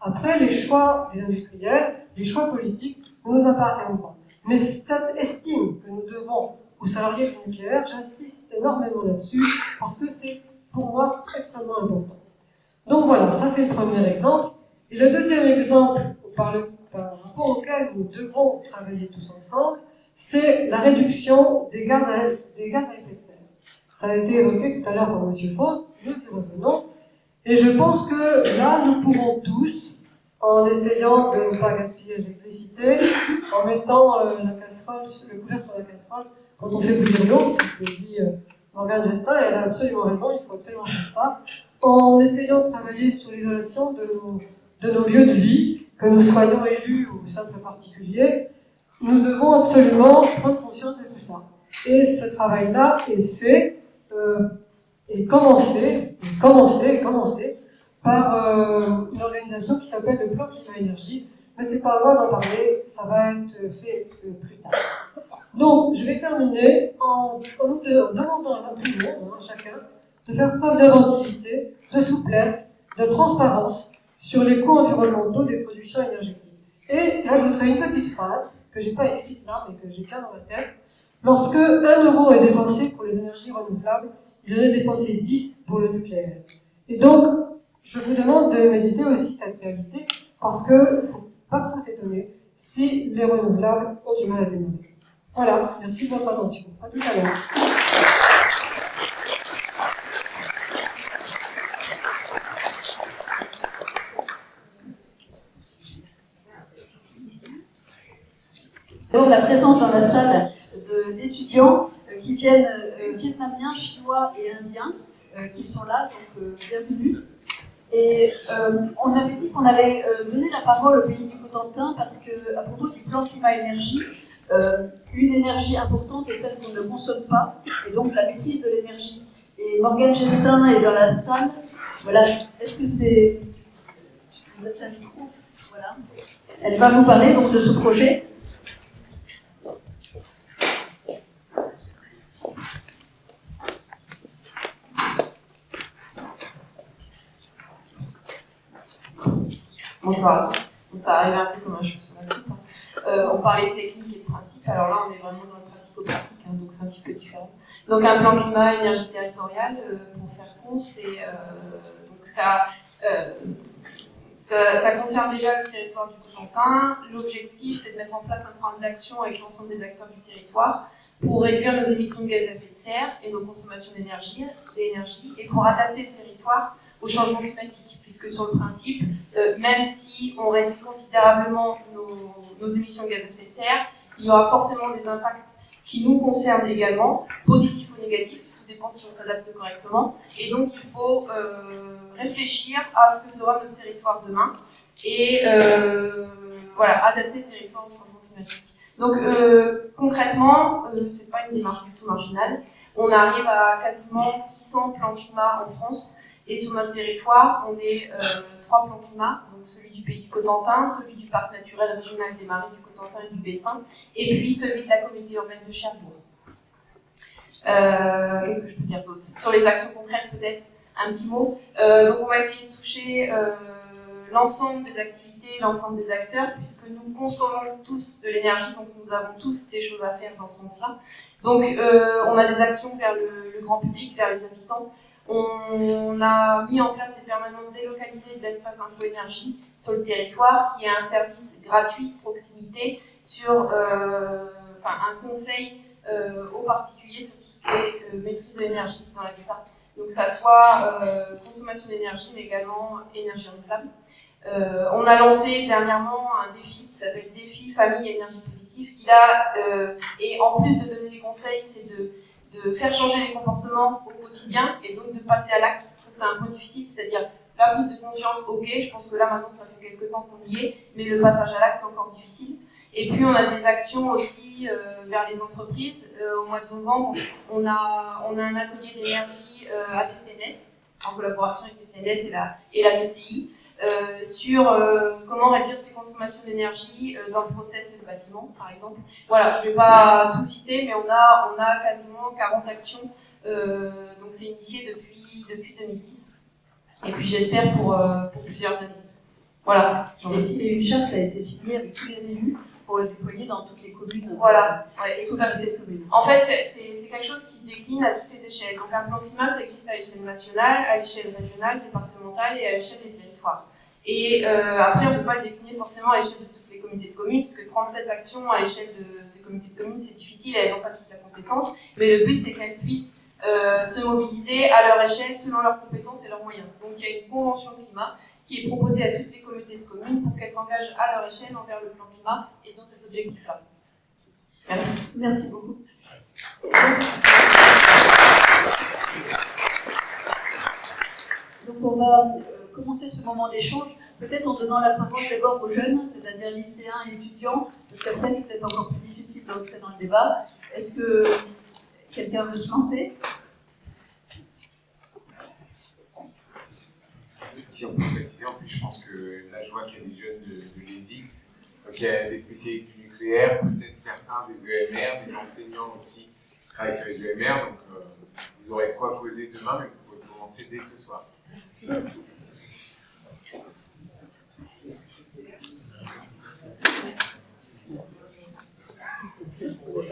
Après, les choix des industriels, les choix politiques, ne nous appartiennent pas. Mais cette estime que nous devons aux salariés du nucléaire, j'insiste énormément là-dessus, parce que c'est, pour moi, extrêmement important. Donc voilà, ça c'est le premier exemple. Et le deuxième exemple, par rapport auquel nous devons travailler tous ensemble, c'est la réduction des gaz à effet de serre. Ça a été évoqué tout à l'heure par M. Faust, nous y revenons. Et je pense que là, nous pouvons tous, en essayant de ne pas gaspiller l'électricité, en mettant le couvercle sur la casserole, quand on fait bouillir l'eau, c'est ce que dit Morgane Gestin, et elle a absolument raison, il faut absolument faire ça, en essayant de travailler sur l'isolation de nos lieux de vie, que nous soyons élus ou simples particuliers, nous devons absolument prendre conscience de tout ça. Et ce travail-là est fait, et commencé par une organisation qui s'appelle le Plan Climat-Énergie. Mais c'est pas à moi d'en parler, ça va être fait plus tard. Donc, je vais terminer en demandant à tout le monde, à chacun, de faire preuve d'inventivité, de souplesse, de transparence sur les coûts environnementaux des productions énergétiques. Et j'ajouterai une petite phrase, que j'ai pas écrite là, mais que j'ai bien dans la tête. Lorsque 1 euro est dépensé pour les énergies renouvelables, il en est dépensé 10 pour le nucléaire. Et donc, je vous demande de méditer aussi cette réalité, parce qu'il ne faut pas trop s'étonner si les renouvelables ont du mal à démarrer. Voilà, merci de votre attention. À tout à l'heure. Donc la présence dans la salle d'étudiants qui viennent vietnamiens, chinois et indiens qui sont là, donc bienvenue. Et on avait dit qu'on allait donner la parole au pays du Cotentin parce qu'à propos du plan climat-énergie, une énergie importante est celle qu'on ne consomme pas, et donc la maîtrise de l'énergie. Et Morgane Gestin est dans la salle. Voilà. Est-ce que c'est... Je vous laisse un micro. Voilà. Elle va vous parler donc de ce projet. Bonsoir à tous. Donc, ça arrive un peu comme un cheveu sur la soupe. On parlait de technique et de principe, alors là on est vraiment dans le pratico-pratique, donc c'est un petit peu différent. Donc un plan climat, énergie territoriale, pour faire court, donc ça concerne déjà le territoire du Cotentin. L'objectif, c'est de mettre en place un programme d'action avec l'ensemble des acteurs du territoire pour réduire nos émissions de gaz à effet de serre et nos consommations d'énergie et pour adapter le territoire au changement climatique, puisque sur le principe, même si on réduit considérablement nos émissions de gaz à effet de serre, il y aura forcément des impacts qui nous concernent également, positifs ou négatifs, tout dépend si on s'adapte correctement, et donc il faut réfléchir à ce que sera notre territoire demain, et voilà, adapter le territoire au changement climatique. Donc concrètement, c'est pas une démarche du tout marginale, on arrive à quasiment 600 plans climat en France. Et sur notre territoire, on est 3 plans climat, donc celui du pays du Cotentin, celui du parc naturel régional des Marais du Cotentin et du Bessin, et puis celui de la communauté urbaine de Cherbourg. Qu'est-ce que je peux dire d'autre? Sur les actions concrètes, peut-être un petit mot. Donc on va essayer de toucher l'ensemble des activités, l'ensemble des acteurs, puisque nous consommons tous de l'énergie, donc nous avons tous des choses à faire dans ce sens-là. Donc on a des actions vers le grand public, vers les habitants. On a mis en place des permanences délocalisées de l'espace info-énergie sur le territoire, qui est un service gratuit, proximité, sur un conseil aux particuliers sur tout ce qui est maîtrise de l'énergie dans l'habitat. Donc ça soit consommation d'énergie, mais également énergie renouvelable. On a lancé dernièrement un défi qui s'appelle Défi Famille et Énergie Positive, qui là, et en plus de donner des conseils, c'est de faire changer les comportements au quotidien et donc de passer à l'acte. C'est un point difficile, c'est-à-dire la prise de conscience, ok, je pense que là maintenant ça fait quelques temps qu'on y est, mais le passage à l'acte est encore difficile. Et puis on a des actions aussi vers les entreprises. Au mois de novembre, on a un atelier d'énergie à DCNS, en collaboration avec DCNS et la CCI, sur comment réduire ses consommations d'énergie dans le process et le bâtiment, par exemple. Voilà, je ne vais pas tout citer, mais on a quasiment 40 actions, donc c'est initié depuis 2010. Et puis j'espère pour plusieurs années. Voilà. Et une charte a été signée avec tous les élus pour le déployer dans toutes les communes. Voilà, ouais, et tout à fait communes. En fait, c'est quelque chose qui se décline à toutes les échelles. Donc un plan climat, ça existe à l'échelle nationale, à l'échelle régionale, départementale et à l'échelle des territoires. Et après, on ne peut pas le décliner forcément à l'échelle de toutes les communautés de communes, parce que 37 actions à l'échelle des communautés de communes, c'est difficile, elles n'ont pas toute la compétence. Mais le but, c'est qu'elles puissent se mobiliser à leur échelle, selon leurs compétences et leurs moyens. Donc il y a une convention climat qui est proposée à toutes les communautés de communes pour qu'elles s'engagent à leur échelle envers le plan climat et dans cet objectif-là. Merci. Merci beaucoup. Donc on va commencer ce moment d'échange, peut-être en donnant la parole d'abord aux jeunes, c'est-à-dire lycéens et étudiants, parce qu'après c'est peut-être encore plus difficile d'entrer dans le débat. Est-ce que quelqu'un veut se lancer? si on peut préciser, en plus je pense que là je vois qu'il y a des jeunes de l'ESIX, donc il y a des spécialistes du nucléaire, peut-être certains des EMR, des enseignants aussi qui travaillent sur les EMR, donc vous aurez quoi poser demain, mais vous pouvez commencer dès ce soir.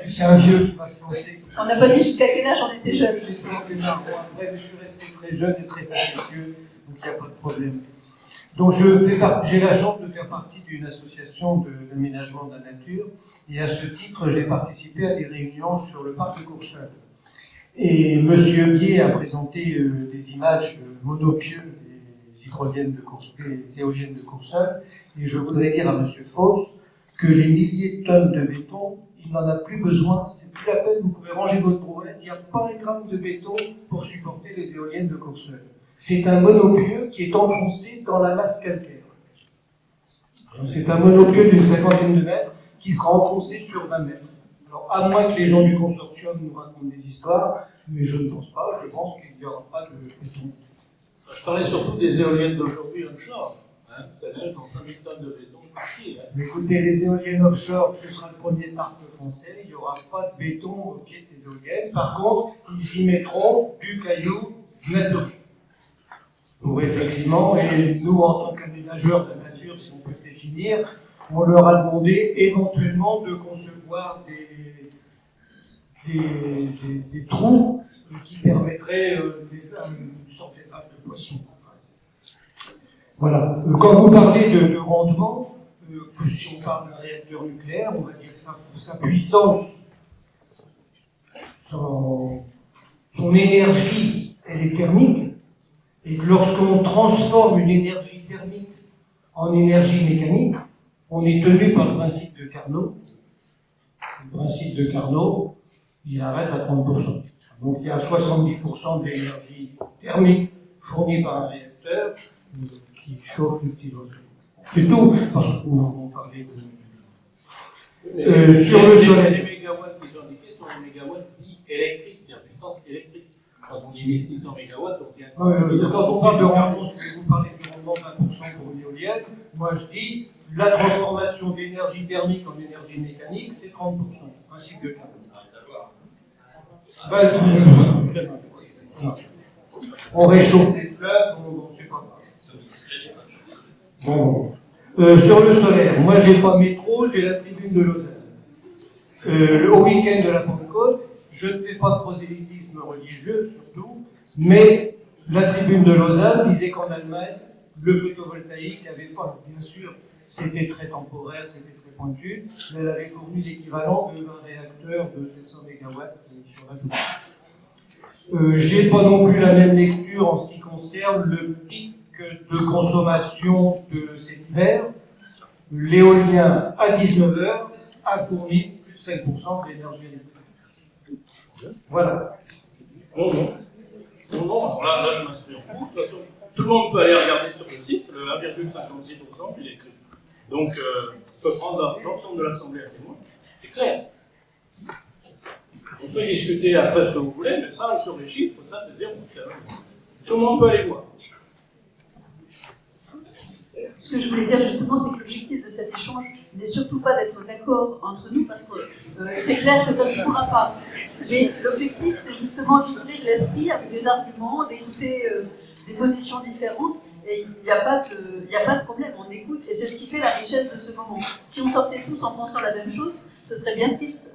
C'est un vieux qui va se lancer. On n'a pas dit jusqu'à quel âge on était jeune. Après, je suis resté très jeune et très facétieux, donc il n'y a pas de problème. Donc j'ai la chance de faire partie d'une association d'aménagement de la nature, et à ce titre, j'ai participé à des réunions sur le parc de Courseulles. Et M. Bier a présenté des images monopieux des éoliennes de Courseulles, et je voudrais dire à M. Fausse que les milliers de tonnes de béton, il n'en a plus besoin, c'est plus la peine, vous pouvez ranger votre brouette, il n'y a pas un gramme de béton pour supporter les éoliennes de Courseulles. C'est un monopieux qui est enfoncé dans la masse calcaire. C'est un monopieux d'une 50aine de mètres qui sera enfoncé sur 20 mètres. Alors, à moins que les gens du consortium nous racontent des histoires, mais je ne pense pas, je pense qu'il n'y aura pas de béton. Je parlais surtout des éoliennes d'aujourd'hui onshore. C'est-à-dire qu'elles font 5000 tonnes de béton par pied. Écoutez, les éoliennes offshore, ce sera le premier parc français, il n'y aura pas de béton au pied de ces éoliennes. Par contre, ils y mettront du caillou naturel. Pour effectivement, et nous en tant qu'aménageurs de la nature, si on peut le définir, on leur a demandé éventuellement de concevoir des trous qui permettraient une sorte d'élevage de poissons. Voilà. Quand vous parlez de rendement, si on parle d'un réacteur nucléaire, on va dire que sa puissance, son énergie, elle est thermique, et que lorsqu'on transforme une énergie thermique en énergie mécanique, on est tenu par le principe de Carnot. Le principe de Carnot, il arrête à 30%. Donc il y a 70% de l'énergie thermique fournie par un réacteur qui chauffe le petit oiseau. C'est tout, parce qu'on parlait de... sur le soleil. Les mégawatts qui sont indiqués sont les mégawatts dits électriques, c'est-à-dire puissance électrique. Quand on dit 1600 mégawatts, donc il y a... Quand on parle de rendement, vous parlez du rendement 20% pour une éolienne, moi je dis la transformation d'énergie thermique en énergie mécanique, c'est 30%, principe de Carnot. On réchauffe les fleuves, on ne sait pas. Bon. Sur le solaire, moi j'ai pas métro, j'ai la tribune de Lausanne. Au week-end de la Pentecôte, je ne fais pas de prosélytisme religieux surtout, mais la tribune de Lausanne disait qu'en Allemagne, le photovoltaïque avait fort, bien sûr, c'était très temporaire, c'était très pointu, mais elle avait fourni l'équivalent de 20 réacteurs de 700 MW sur la journée. J'ai pas non plus la même lecture en ce qui concerne le pic de consommation de cet hiver. L'éolien à 19h a fourni plus de 5% de l'énergie électrique. Voilà. Non, alors là je m'inscris en fou. De toute façon, tout le monde peut aller regarder sur le site, le 1,56%, il est écrit. Donc, on peut prendre l'ensemble de l'Assemblée à témoin. C'est clair. On peut discuter après ce que vous voulez, mais ça, sur les chiffres, ça, c'est dire, tout le monde peut aller voir. Ce que je voulais dire justement, c'est que l'objectif de cet échange n'est surtout pas d'être d'accord entre nous, parce que c'est clair que ça ne pourra pas. Mais l'objectif, c'est justement d'écouter l'esprit avec des arguments, d'écouter des positions différentes, et il n'y a pas de problème, on écoute, et c'est ce qui fait la richesse de ce moment. Si on sortait tous en pensant la même chose, ce serait bien triste.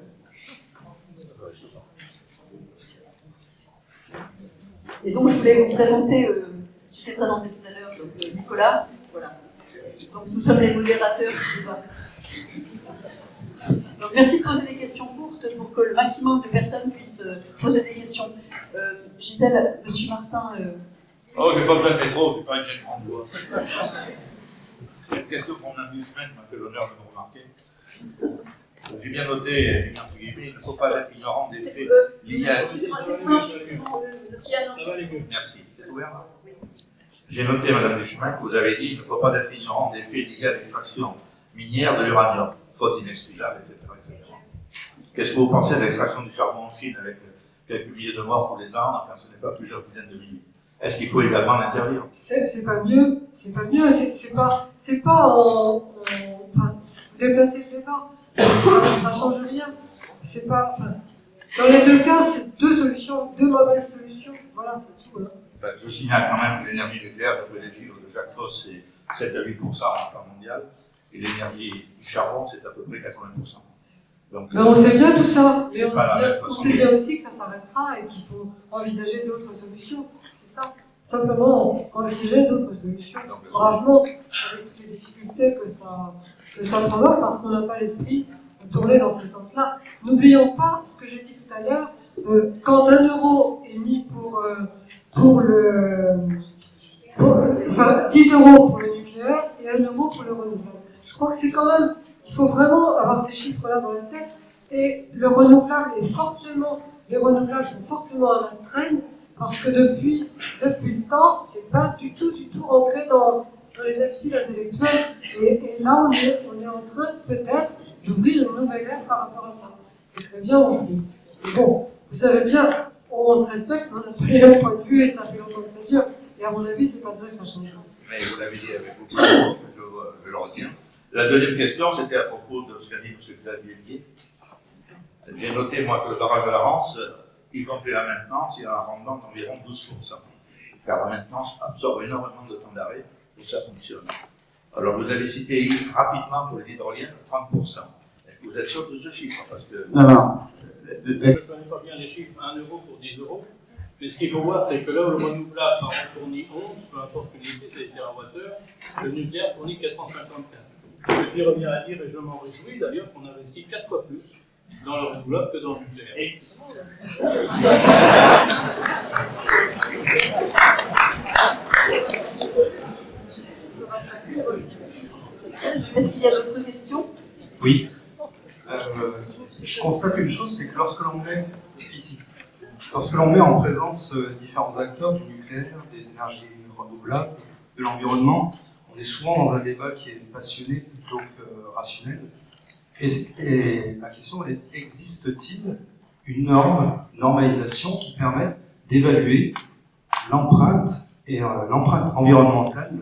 Et donc je voulais vous présenter, je t'ai présenté tout à l'heure, donc Nicolas, voilà. Donc nous sommes les modérateurs du débat. Donc merci de poser des questions courtes pour que le maximum de personnes puissent poser des questions. Gisèle, Monsieur Martin... Oh, j'ai pas besoin de métro, j'ai pas une chaîne en bois. C'est une question pour mon amusement qui m'a fait l'honneur de me remarquer. J'ai bien noté, entre guillemets, il ne faut pas être ignorant des faits liés à... Excusez-moi, c'est moi justement de ce qu'il y a dans... Merci. C'est ouvert là? J'ai noté, Madame Deschemain, que vous avez dit qu'il ne faut pas être ignorant des faits liés à l'extraction minière de l'uranium, faute inexcusable, etc. Qu'est-ce que vous pensez de l'extraction du charbon en Chine avec quelques milliers de morts tous les ans, quand ce n'est pas plusieurs dizaines de milliers? Est-ce qu'il faut également l'interdire? C'est pas mieux, c'est pas enfin, vous déplacez le débat, ça change rien. C'est pas, enfin, dans les deux cas, c'est deux solutions, deux mauvaises solutions, voilà, c'est tout. Là. Ben, je signale quand même que l'énergie nucléaire, d'après les chiffres de Jacques Foss, c'est 7 à 8% en part mondiale, et l'énergie du charbon, c'est à peu près 80%. Donc, mais on sait bien tout ça, mais on sait bien de... aussi que ça s'arrêtera et qu'il faut envisager d'autres solutions, c'est ça. Simplement envisager d'autres solutions, bravement, avec toutes les difficultés que ça provoque, parce qu'on n'a pas l'esprit de tourner dans ce sens-là. N'oublions pas ce que j'ai dit tout à l'heure, quand 1 euro est mis enfin, 10 euros pour le nucléaire et 1 euro pour le renouvelable. Je crois que c'est quand même, il faut vraiment avoir ces chiffres-là dans la tête, et le renouvelable les renouvelables sont forcément à la traîne, parce que depuis le temps, c'est pas du tout rentré dans les habitudes intellectuelles. Et là, on est en train, peut-être, d'ouvrir une nouvelle ère par rapport à ça. C'est très bien aujourd'hui. Mais bon, vous savez bien, on se respecte, on n'a pas les mêmes points de vue et ça fait longtemps que ça dure. Et à mon avis, c'est pas vrai que ça change. Mais vous l'avez dit avec beaucoup d'amour, je le retiens. La deuxième question, c'était à propos de ce qu'a dit M. Xavier Lié. J'ai noté, moi, que le barrage de la Rance, y compris la maintenance, il y a un rendement d'environ 12%. Car la maintenance absorbe énormément de temps d'arrêt pour que ça fonctionne. Alors, vous avez cité rapidement pour les hydroliennes 30%. Est-ce que vous êtes sûr de ce chiffre? Parce que... Non. Je ne connais pas bien les chiffres, 1 euro pour 10 euros. Mais ce qu'il faut voir, c'est que là où le renouvelable en fournit 11, peu importe l'unité des térawattheures, le nucléaire fournit 454. Ce qui revient à dire, et je m'en réjouis d'ailleurs, qu'on investit 4 fois plus dans le renouvelable que dans le nucléaire. Est-ce qu'il y a d'autres questions? Oui. Je constate une chose, c'est que lorsque l'on met en présence différents acteurs du nucléaire, des énergies renouvelables, de l'environnement, on est souvent dans un débat qui est passionné plutôt que rationnel. Et la question est, existe-t-il une normalisation qui permette d'évaluer l'empreinte environnementale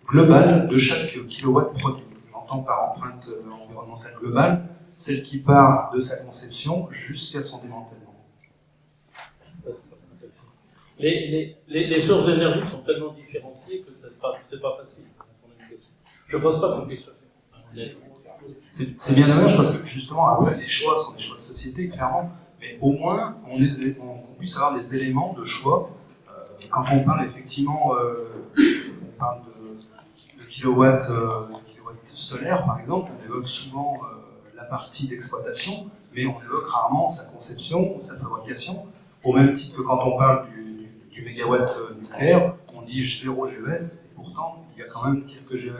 globale de chaque kilowatt produit? J'entends par empreinte environnementale globale celle qui part de sa conception jusqu'à son démantèlement. Les sources d'énergie sont tellement différenciées que c'est pas facile. Je ne pense pas qu'on puisse le faire. C'est bien dommage parce que justement, après, les choix sont des choix de société, clairement, mais au moins on puisse avoir des éléments de choix. Quand on parle effectivement, on parle de kilowatts solaires, par exemple, on évoque souvent la partie d'exploitation, mais on évoque rarement sa conception ou sa fabrication. Au même titre que quand on parle du mégawatt nucléaire, on dit 0 GES, et pourtant il y a quand même quelques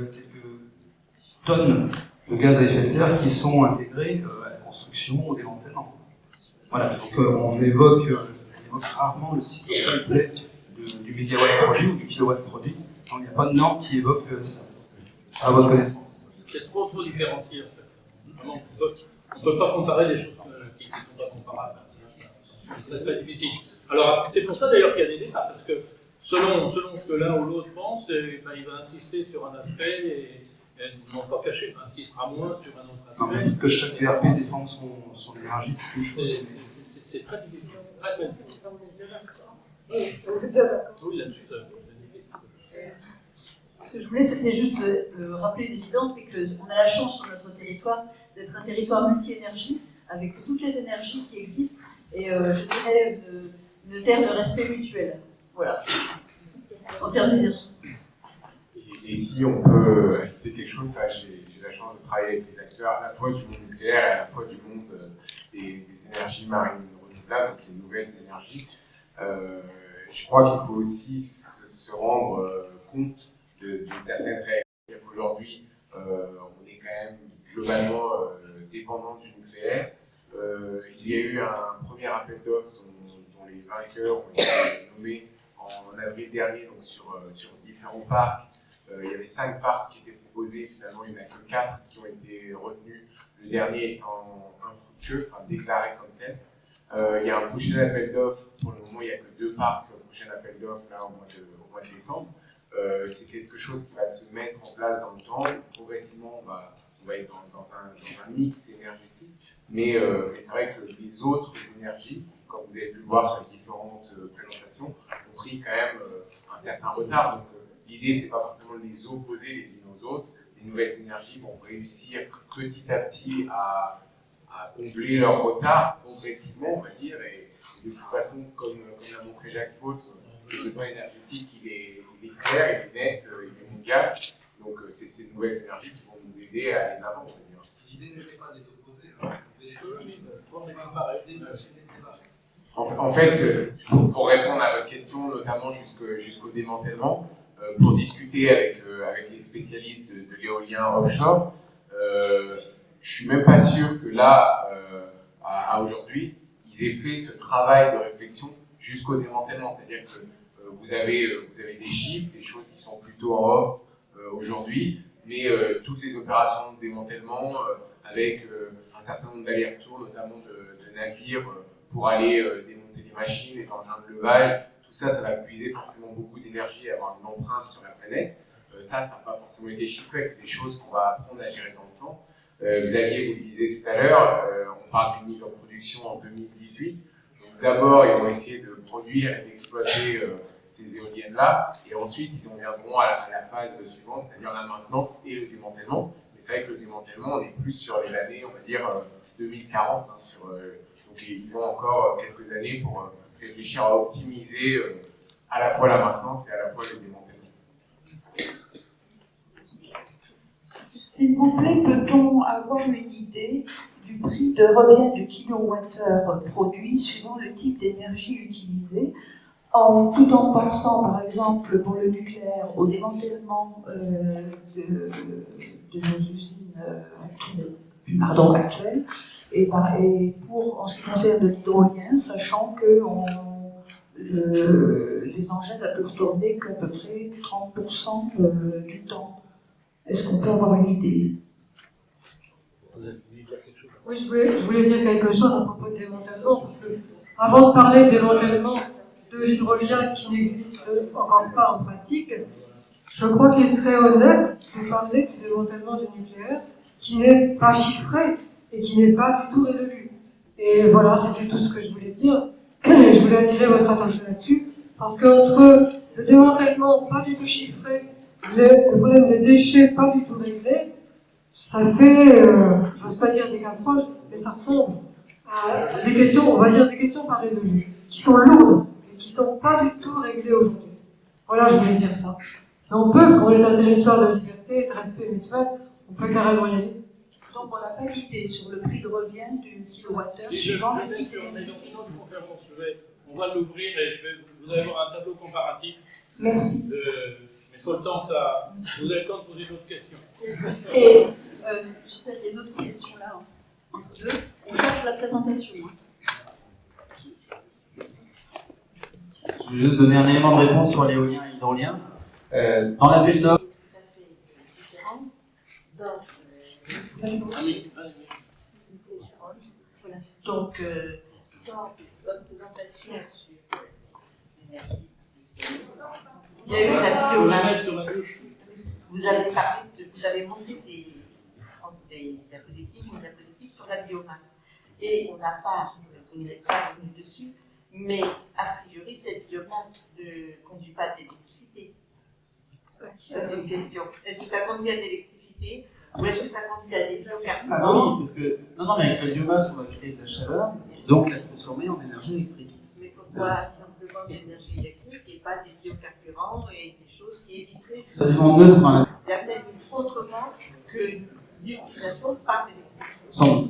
tonnes de gaz à effet de serre qui sont intégrés à la construction, au démantèlement. Voilà, donc on évoque rarement le cycle complet du mégawatt produit ou du kilowatt produit. Donc il n'y a pas de norme qui évoque ça, à votre connaissance. C'est trop différencié en fait. Vraiment, on ne peut pas comparer des choses qui ne sont pas comparables. C'est très difficile. Alors c'est pour ça d'ailleurs qu'il y a des débats, parce que selon ce que l'un ou l'autre pense, il va insister sur un aspect et non pas caché, il insistera moins sur un autre aspect. Non, mais que chaque VRP défende son énergie, c'est plus chaud. C'est très difficile. Très difficile. Oui, là-dessus, c'est difficile. Ce que je voulais, c'était juste rappeler l'évidence, c'est qu'on a la chance sur notre territoire d'être un territoire multi-énergie, avec toutes les énergies qui existent, et je dirais une terre de respect mutuel. Voilà. En termes d'énergie. Et si on peut ajouter quelque chose, ça, j'ai la chance de travailler avec les acteurs à la fois du monde nucléaire et à la fois du monde des énergies marines renouvelables, donc les nouvelles énergies. Je crois qu'il faut aussi se rendre compte d'une certaine réalité. Aujourd'hui, on est quand même globalement dépendant du nucléaire. Il y a eu un premier appel d'offres dont les vainqueurs ont été nommés en avril dernier, donc sur différents parcs. Il y avait 5 parcs qui étaient proposés, finalement il n'y en a que 4 qui ont été retenus, le dernier étant infructueux, enfin déclaré comme tel. Il y a un prochain appel d'offres. Pour le moment, il n'y a que 2 parcs sur le prochain appel d'offres là, au mois de décembre. C'est quelque chose qui va se mettre en place dans le temps. Progressivement, on va être dans un mix énergétique. Mais c'est vrai que les autres énergies, comme vous avez pu le voir sur les différentes présentations, ont pris quand même un certain retard. Donc l'idée, c'est pas forcément de les opposer les unes aux autres. Les nouvelles énergies vont réussir petit à petit à combler leur retard progressivement, on va dire. Et de toute façon, comme l'a montré Jacques Foss, le besoin énergétique, il est clair, il est net, il est mondial. Donc c'est ces nouvelles énergies qui vont nous aider à aller de l'avant. L'idée n'était pas de les opposer, mais en fait, pour répondre à votre question, notamment jusqu'au démantèlement, pour discuter avec les spécialistes de l'éolien offshore, je suis même pas sûr que là, à aujourd'hui, ils aient fait ce travail de réflexion jusqu'au démantèlement. C'est-à-dire que vous avez des chiffres, des choses qui sont plutôt en off aujourd'hui, mais toutes les opérations de démantèlement avec un certain nombre d'allers-retours, notamment de navires pour aller démonter les machines, les engins de levage, tout ça, ça va puiser forcément beaucoup d'énergie et avoir une empreinte sur la planète. Ça n'a pas forcément été chiffré, c'est des choses qu'on va apprendre à gérer dans le temps. Xavier vous le disait tout à l'heure, on parle d'une mise en production en 2018. Donc d'abord, ils vont essayer de produire et d'exploiter ces éoliennes-là, et ensuite ils en viendront à la phase suivante, c'est-à-dire la maintenance et le démantèlement. Mais c'est vrai que le démantèlement, on est plus sur les années, on va dire, 2040. Donc ils ont encore quelques années pour réfléchir à optimiser à la fois la maintenance et à la fois le démantèlement. S'il vous plaît, peut-on avoir une idée du prix de revient du kilowattheure produit suivant le type d'énergie utilisée, tout en pensant, par exemple, pour le nucléaire, au démantèlement de nos usines actuelles, et pour, en ce qui concerne l'hydrolien, sachant que les engins ne peuvent tourner qu'à peu près 30% du temps. Est-ce qu'on peut avoir une idée? Oui, je voulais dire quelque chose à propos de démantèlement, parce que avant de parler de démantèlement de l'hydrolien qui n'existe encore pas en pratique, je crois qu'il serait honnête de parler du démantèlement du nucléaire qui n'est pas chiffré et qui n'est pas du tout résolu. Et voilà, c'était tout ce que je voulais dire. Et je voulais attirer votre attention là-dessus, parce qu'entre le démantèlement pas du tout chiffré, le problème des déchets pas du tout réglé, ça fait, j'ose pas dire des casseroles, mais ça ressemble à des questions, on va dire des questions pas résolues, qui sont lourdes et qui sont pas du tout réglées aujourd'hui. Voilà, je voulais dire ça. Mais on peut, quand on est un territoire de liberté et de respect mutuel, on peut carrément y aller. Donc on n'a pas d'idée sur le prix de revient du kilowattheure suivant le type d'énergie. On va l'ouvrir et vous allez avoir un tableau comparatif. Merci. Mais faut le temps, vous avez le temps de poser d'autres questions. Et je sais, il y a une autre question là, entre deux. On cherche la présentation. Je vais juste donner un élément de réponse sur l'éolien et l'hydrolien. Dans l'appel d'offres, Tout à fait différent. Donc, dans votre présentation sur les énergies, il y a eu la biomasse. Vous avez montré des diapositives, une diapositive sur la biomasse. Et on n'a pas, vous n'êtes pas revenu dessus, mais a priori, cette biomasse ne conduit pas à de l'électricité. Ça, c'est une question. Est-ce que ça conduit à de l'électricité ou est-ce que ça conduit à des biocarburants? ah oui, parce que non, mais avec la biomasse, on va créer de la chaleur, donc la transformer en énergie électrique. Mais pourquoi simplement de l'énergie électrique et pas des biocarburants et des choses qui éviteraient Ça dépend neutre. Il y a peut-être autrement que l'utilisation par l'électricité. Sans.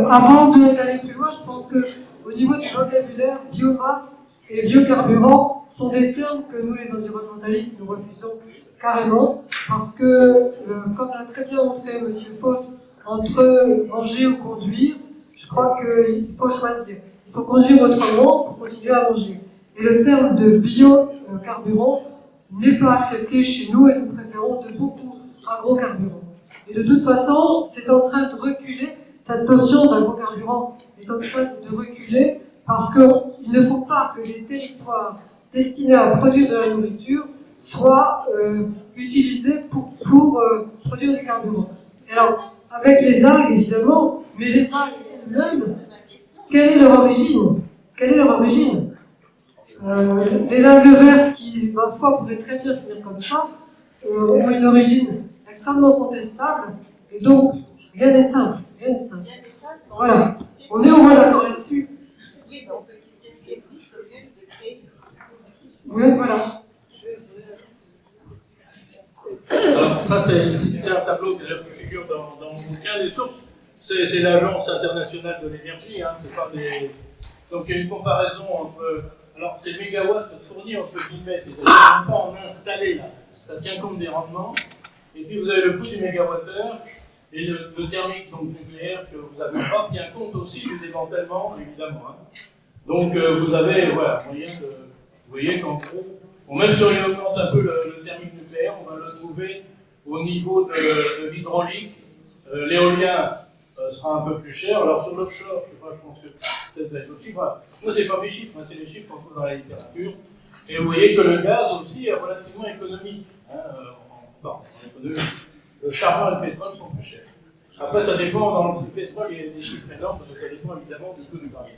Avant d'aller plus loin, je pense qu'au niveau du vocabulaire, biomasse et biocarburant sont des termes que nous, les environnementalistes, nous refusons carrément, parce que, comme l'a très bien montré M. Foss, entre manger ou conduire, je crois qu'il faut choisir. Il faut conduire autrement pour continuer à manger. Et le terme de biocarburant n'est pas accepté chez nous et nous préférons de beaucoup agrocarburants. Et de toute façon, c'est en train de reculer, cette notion d'agrocarburant est en train de reculer parce qu'il ne faut pas que les territoires destinés à produire de la nourriture soient utilisés pour produire du carburant. Et alors, avec les algues, évidemment, mais les algues elles-mêmes, quelle est leur origine? Quelle est leur origine? Les algues vertes, qui, ma foi, pourraient très bien finir comme ça, ont une origine extrêmement contestable, et donc, rien n'est simple, rien n'est simple. Voilà. On est au moins d'accord là-dessus. Oui, donc, c'est ce qui est plus le mieux de créer. Oui, voilà. Alors, ça, c'est un tableau qui figure dans mon bouquin. Les sources, c'est l'Agence internationale de l'énergie. Hein, c'est pas des... Donc, il y a une comparaison entre. Alors, c'est mégawatts fournis entre guillemets, c'est-à-dire pas en installé, là. Ça tient compte des rendements. Et puis, vous avez le coût du mégawattheure. Et le thermique, donc nucléaire, que vous avez pas, tient compte aussi du démantèlement, évidemment. Hein. Donc, vous avez, voilà, moyen de. Vous voyez qu'en gros, bon, même si on augmente un peu le thermique nucléaire, on va le trouver au niveau de l'hydraulique. L'éolien sera un peu plus cher. Alors, sur l'offshore, je sais pas, je pense que peut-être la aussi. Voilà. Moi, c'est pas mes chiffres, moi, c'est les chiffres qu'on trouve dans la littérature. Et vous voyez que le gaz aussi est relativement économique. Hein, enfin, économique. Le charbon et le pétrole sont plus chers. Après, ça dépend, dans le pétrole, il y a des chiffres énormes, parce que ça dépend évidemment du coût du baril.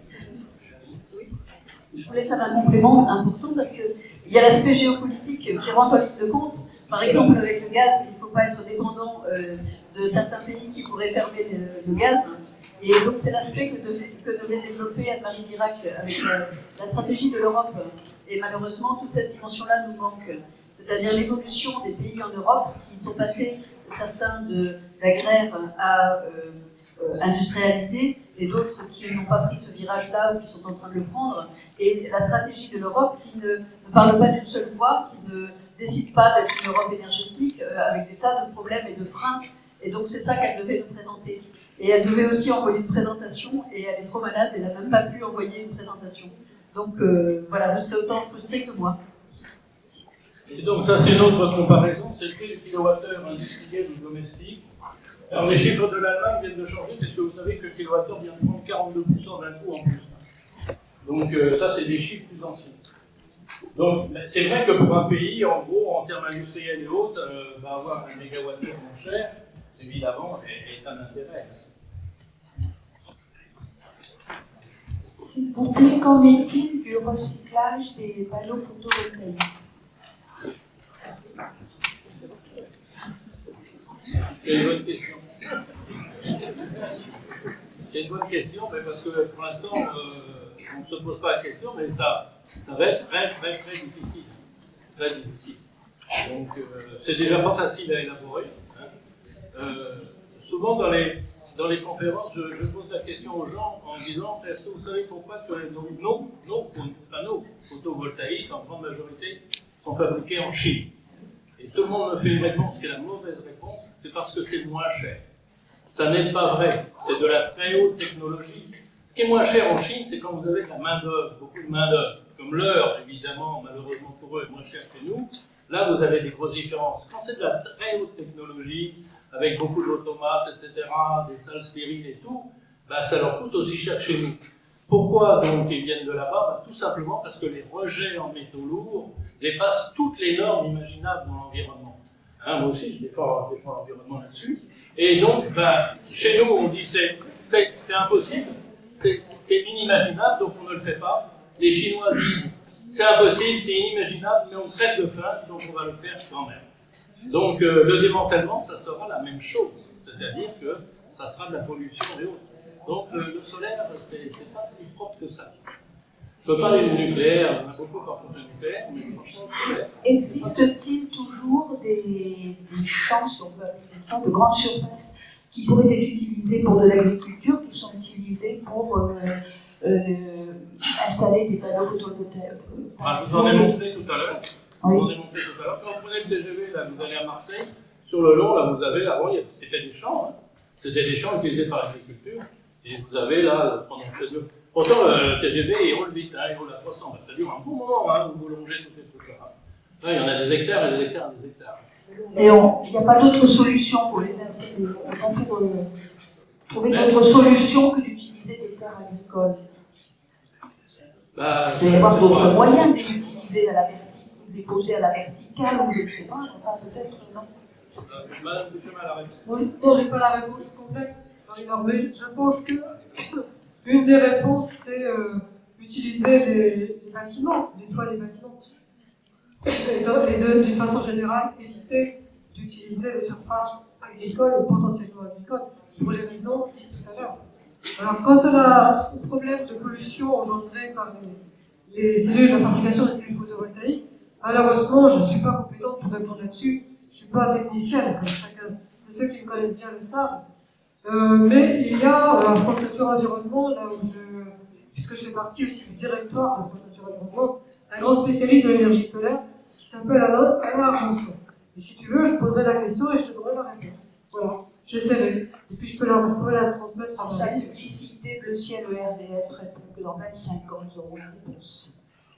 Je voulais faire un complément important parce qu'il y a l'aspect géopolitique qui rentre en ligne de compte. Par exemple, avec le gaz, il ne faut pas être dépendant de certains pays qui pourraient fermer le gaz. Et donc, c'est l'aspect que devait développer Anne-Marie Mirac avec la stratégie de l'Europe. Et malheureusement, toute cette dimension-là nous manque. C'est-à-dire l'évolution des pays en Europe qui sont passés, certains d'agraires à industrialisés, et d'autres qui n'ont pas pris ce virage-là ou qui sont en train de le prendre. Et la stratégie de l'Europe qui ne parle pas d'une seule voix, qui ne décide pas d'être une Europe énergétique avec des tas de problèmes et de freins. Et donc c'est ça qu'elle devait nous présenter. Et elle devait aussi envoyer une présentation, et elle est trop malade, elle n'a même pas pu envoyer une présentation. Donc voilà, vous serez autant frustré que moi. Et donc ça c'est une autre comparaison, c'est le prix du kilowattheure industriel ou domestique. Alors les chiffres de l'Allemagne viennent de changer, puisque vous savez que le kilowattheure vient de prendre 42% d'un coup en plus. Donc ça c'est des chiffres plus anciens. Donc c'est vrai que pour un pays, en gros, en termes industriels et autres, va avoir un mégawattheure moins cher, évidemment, est un intérêt. S'il vous plaît, qu'en est-il du recyclage des panneaux photovoltaïques? C'est une bonne question. C'est une bonne question, mais parce que pour l'instant, on ne se pose pas la question, mais ça va être très difficile. Très difficile. Donc, c'est déjà pas facile à élaborer. Hein. Souvent, dans les conférences, je pose la question aux gens en disant: est-ce que vous savez pourquoi que nos panneaux photovoltaïques, en grande majorité, sont fabriqués en Chine? Et tout le monde me fait une réponse qui est la mauvaise réponse, c'est parce que c'est moins cher. Ça n'est pas vrai, c'est de la très haute technologie. Ce qui est moins cher en Chine, c'est quand vous avez de la main-d'œuvre, beaucoup de main-d'œuvre. Comme l'heure, évidemment, malheureusement pour eux, est moins cher que nous. Là, vous avez des grosses différences. Quand c'est de la très haute technologie, avec beaucoup d'automates, etc., des salles stériles et tout, bah, ça leur coûte aussi cher chez nous. Pourquoi donc ils viennent de là-bas? Bah, tout simplement parce que les rejets en métaux lourds dépassent toutes les normes imaginables dans l'environnement. Hein, moi aussi, je défends l'environnement là-dessus. Et donc, bah, chez nous, on dit c'est impossible, c'est inimaginable, donc on ne le fait pas. Les Chinois disent c'est impossible, c'est inimaginable, mais on crève de faim, donc on va le faire quand même. Donc le démantèlement, ça sera la même chose, c'est-à-dire que ça sera de la pollution et autres. Donc le solaire, c'est pas si propre que ça. Je peux parler du nucléaire, on a beaucoup parlé du nucléaire, mais franchement, le solaire. Existe-t-il toujours des champs sur de grandes surfaces qui pourraient être utilisés pour de l'agriculture, qui sont utilisés pour installer des panneaux photovoltaïques? Je vous en ai montré tout à l'heure. Oui. Quand vous prenez le TGV, là, vous allez à Marseille, sur le long, là, vous avez, avant, c'était des champs, hein. C'était des champs utilisés par l'agriculture, et vous avez, là, pendant que ça dure. Pourtant, le TGV, il roule vite, hein, il roule à 300, ça dure un bon moment, hein, vous longez tous ces trucs-là. Ouais, il y en a des hectares et des hectares et des hectares. Et il n'y a pas d'autre solution pour les installer. On peut trouver d'autres solutions que d'utiliser des terres agricoles. Bah, Il doit y avoir d'autres moyens de les utiliser à la verticale, de les poser à la verticale, ou je ne sais pas, enfin peut-être non. Madame Bouchemin a la réponse. Oui, non, j'ai pas la réponse complète, Marie-Laure, mais je pense que une des réponses, c'est utiliser les bâtiments, les toits des bâtiments. Et d'une façon générale, éviter d'utiliser les surfaces agricoles ou potentiellement agricoles, pour les raisons dites tout à l'heure. Alors, quant au problème de pollution engendré par les cellules, la fabrication des cellules photovoltaïques, malheureusement, je ne suis pas compétente pour répondre là-dessus. Je ne suis pas technicienne, comme chacun de ceux qui me connaissent bien le savent. Mais il y a à France Nature Environnement, là où puisque je fais partie aussi du directoire de France Nature Environnement, un grand spécialiste de l'énergie solaire qui s'appelle Alain Argenson. Et si tu veux, je poserai la question et je te donnerai la réponse. Voilà, j'essaierai. Et puis je pourrais la transmettre à Sa Marie. publicité, le ciel ERDF répond que dans 25 ans, ils auront la réponse.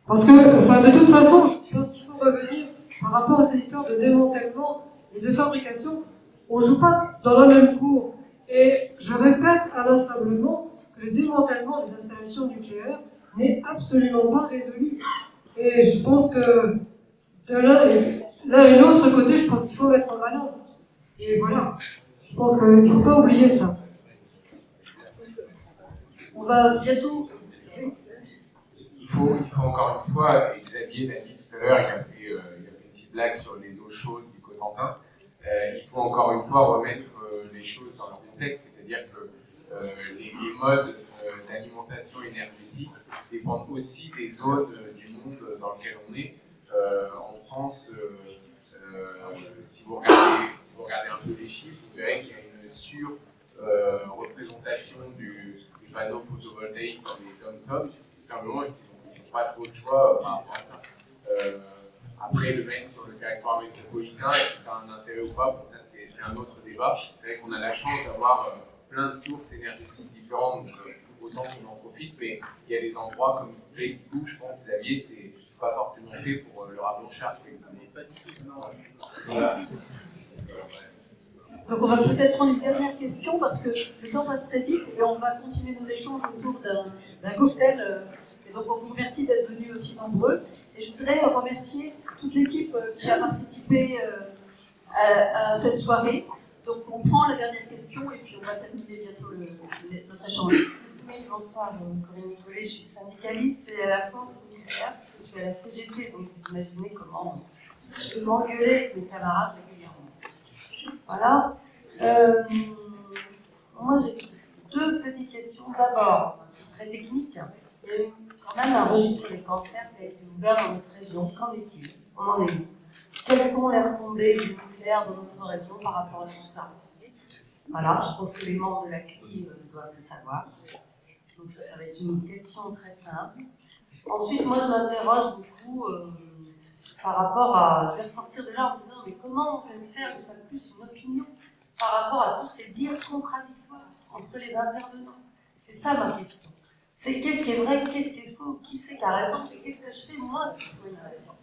Parce que, enfin, de toute façon, je pense qu'il faut revenir par rapport à ces histoires de démantèlement et de fabrication. On ne joue pas dans la même cour. Et je répète inlassablement que le démantèlement des installations nucléaires n'est absolument pas résolu. Et je pense que de l'un et l'autre côté, je pense qu'il faut mettre en balance. Et voilà. Je pense qu'il ne faut pas oublier ça. On va bientôt. Il faut encore une fois, et Xavier l'a dit tout à l'heure, il a fait une petite blague sur les eaux chaudes du Cotentin. Il faut encore une fois remettre les choses dans leur contexte, c'est-à-dire que les modes d'alimentation énergétique dépendent aussi des zones du monde dans lesquelles on est. En France, si vous regardez un peu les chiffres, vous verrez qu'il y a une sur-représentation des panneaux photovoltaïques dans les dom-toms, tout simplement parce qu'ils n'ont pas trop de choix par rapport à ça. Après, le mettre sur le territoire métropolitain, est-ce que ça a un intérêt ou pas? Bon, ça, c'est un autre débat. C'est vrai qu'on a la chance d'avoir plein de sources énergétiques différentes, donc autant qu'on en profite, mais il y a des endroits comme Facebook, je pense, Xavier, c'est pas forcément fait pour le rablanchard. Voilà. Donc on va peut-être prendre une dernière question parce que le temps passe très vite et on va continuer nos échanges autour d'un cocktail. Et donc on vous remercie d'être venus aussi nombreux. Et je voudrais remercier toute l'équipe qui a participé à cette soirée. Donc on prend la dernière question et puis on va terminer bientôt notre échange. Oui, bonsoir, Corinne Nicolet, je suis syndicaliste et à la fois nucléaire parce que je suis à la CGT, donc vous imaginez comment je peux m'engueuler avec mes camarades régulièrement. Voilà. Moi j'ai deux petites questions. D'abord, très technique, il y a eu quand même un registre des cancers qui a été ouvert dans notre région. Qu'en est-il? On en est où? Quelles sont les retombées du nucléaire dans notre région par rapport à tout ça? Voilà, je pense que les membres de la CLI doivent le savoir. Donc ça va être une question très simple. Ensuite, moi je m'interroge beaucoup par rapport à... Je vais ressortir de là en me disant, mais comment on peut faire une fois de plus une opinion par rapport à tous ces dires contradictoires entre les intervenants? C'est ça ma question. C'est qu'est-ce qui est vrai, qu'est-ce qui est faux, qui c'est qui a raison, et qu'est-ce que je fais moi, citoyenne là-dedans?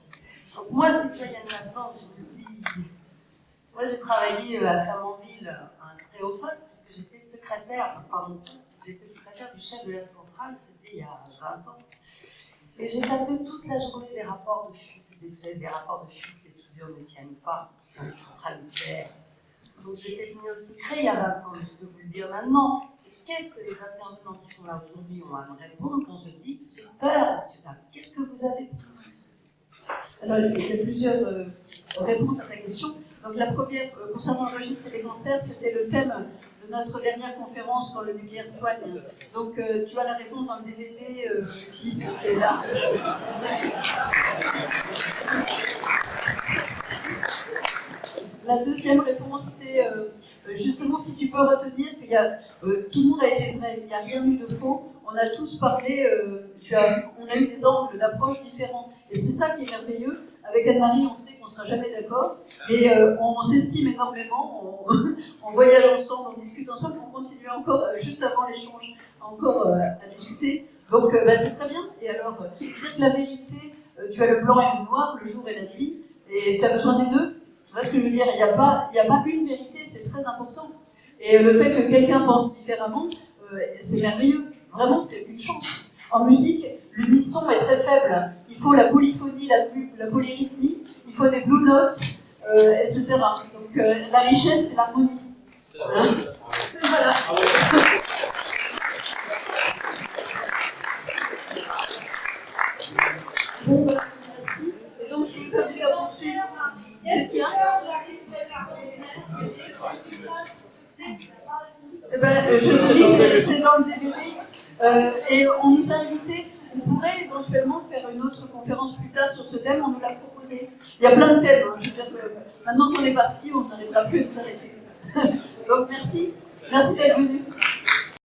Donc moi, citoyenne là-dedans, je vous le dis, moi j'ai travaillé à Flamanville à un très haut poste, puisque j'étais secrétaire, enfin pas mon poste, j'étais secrétaire du chef de la centrale, c'était il y a 20 ans. Et j'ai tapé toute la journée des rapports de fuite, des rapports de fuite, les souvenirs ne tiennent pas dans les centrales nucléaires. Donc j'étais tenue au secret il y a 20 ans, mais je peux vous le dire maintenant. Qu'est-ce que les intervenants qui sont là aujourd'hui ont à me répondre quand je dis j'ai peur, monsieur Dame? Qu'est-ce que vous avez pour moi? Alors, il y a plusieurs réponses à ta question. Donc, la première, concernant le registre des cancers, c'était le thème de notre dernière conférence quand le nucléaire soigne. Donc, tu as la réponse dans le DVD qui est là. La deuxième réponse, c'est justement si tu peux retenir qu'il y a tout le monde a été vrai, il n'y a rien eu de faux. On a tous parlé, on a eu des angles d'approche différents. Et c'est ça qui est merveilleux. Avec Anne-Marie, on sait qu'on ne sera jamais d'accord. Et on s'estime énormément, on voyage ensemble, on discute ensemble, on continue encore, juste avant l'échange, encore à discuter. Donc c'est très bien. Et alors, dire que la vérité, Tu as le blanc et le noir, le jour et la nuit, et tu as besoin des deux. Tu vois ce que je veux dire? Il n'y a pas une vérité, c'est très important. Et le fait que quelqu'un pense différemment, c'est merveilleux. Vraiment, c'est une chance. En musique, l'unisson est très faible. Il faut la polyphonie, la polyrythmie, il faut des blue notes, etc. Donc la richesse, c'est l'harmonie. Hein? Voilà. Bon, merci. Et donc, si vous avez la poursuite, qu'est-ce qu'il y a? Eh ben, je te dis, c'est dans le DVD. Et on nous a invités, on pourrait éventuellement faire une autre conférence plus tard sur ce thème, on nous l'a proposé. Il y a plein de thèmes, hein. Je veux dire que maintenant qu'on est parti, on n'arrivera plus à nous arrêter. Donc merci d'être venu.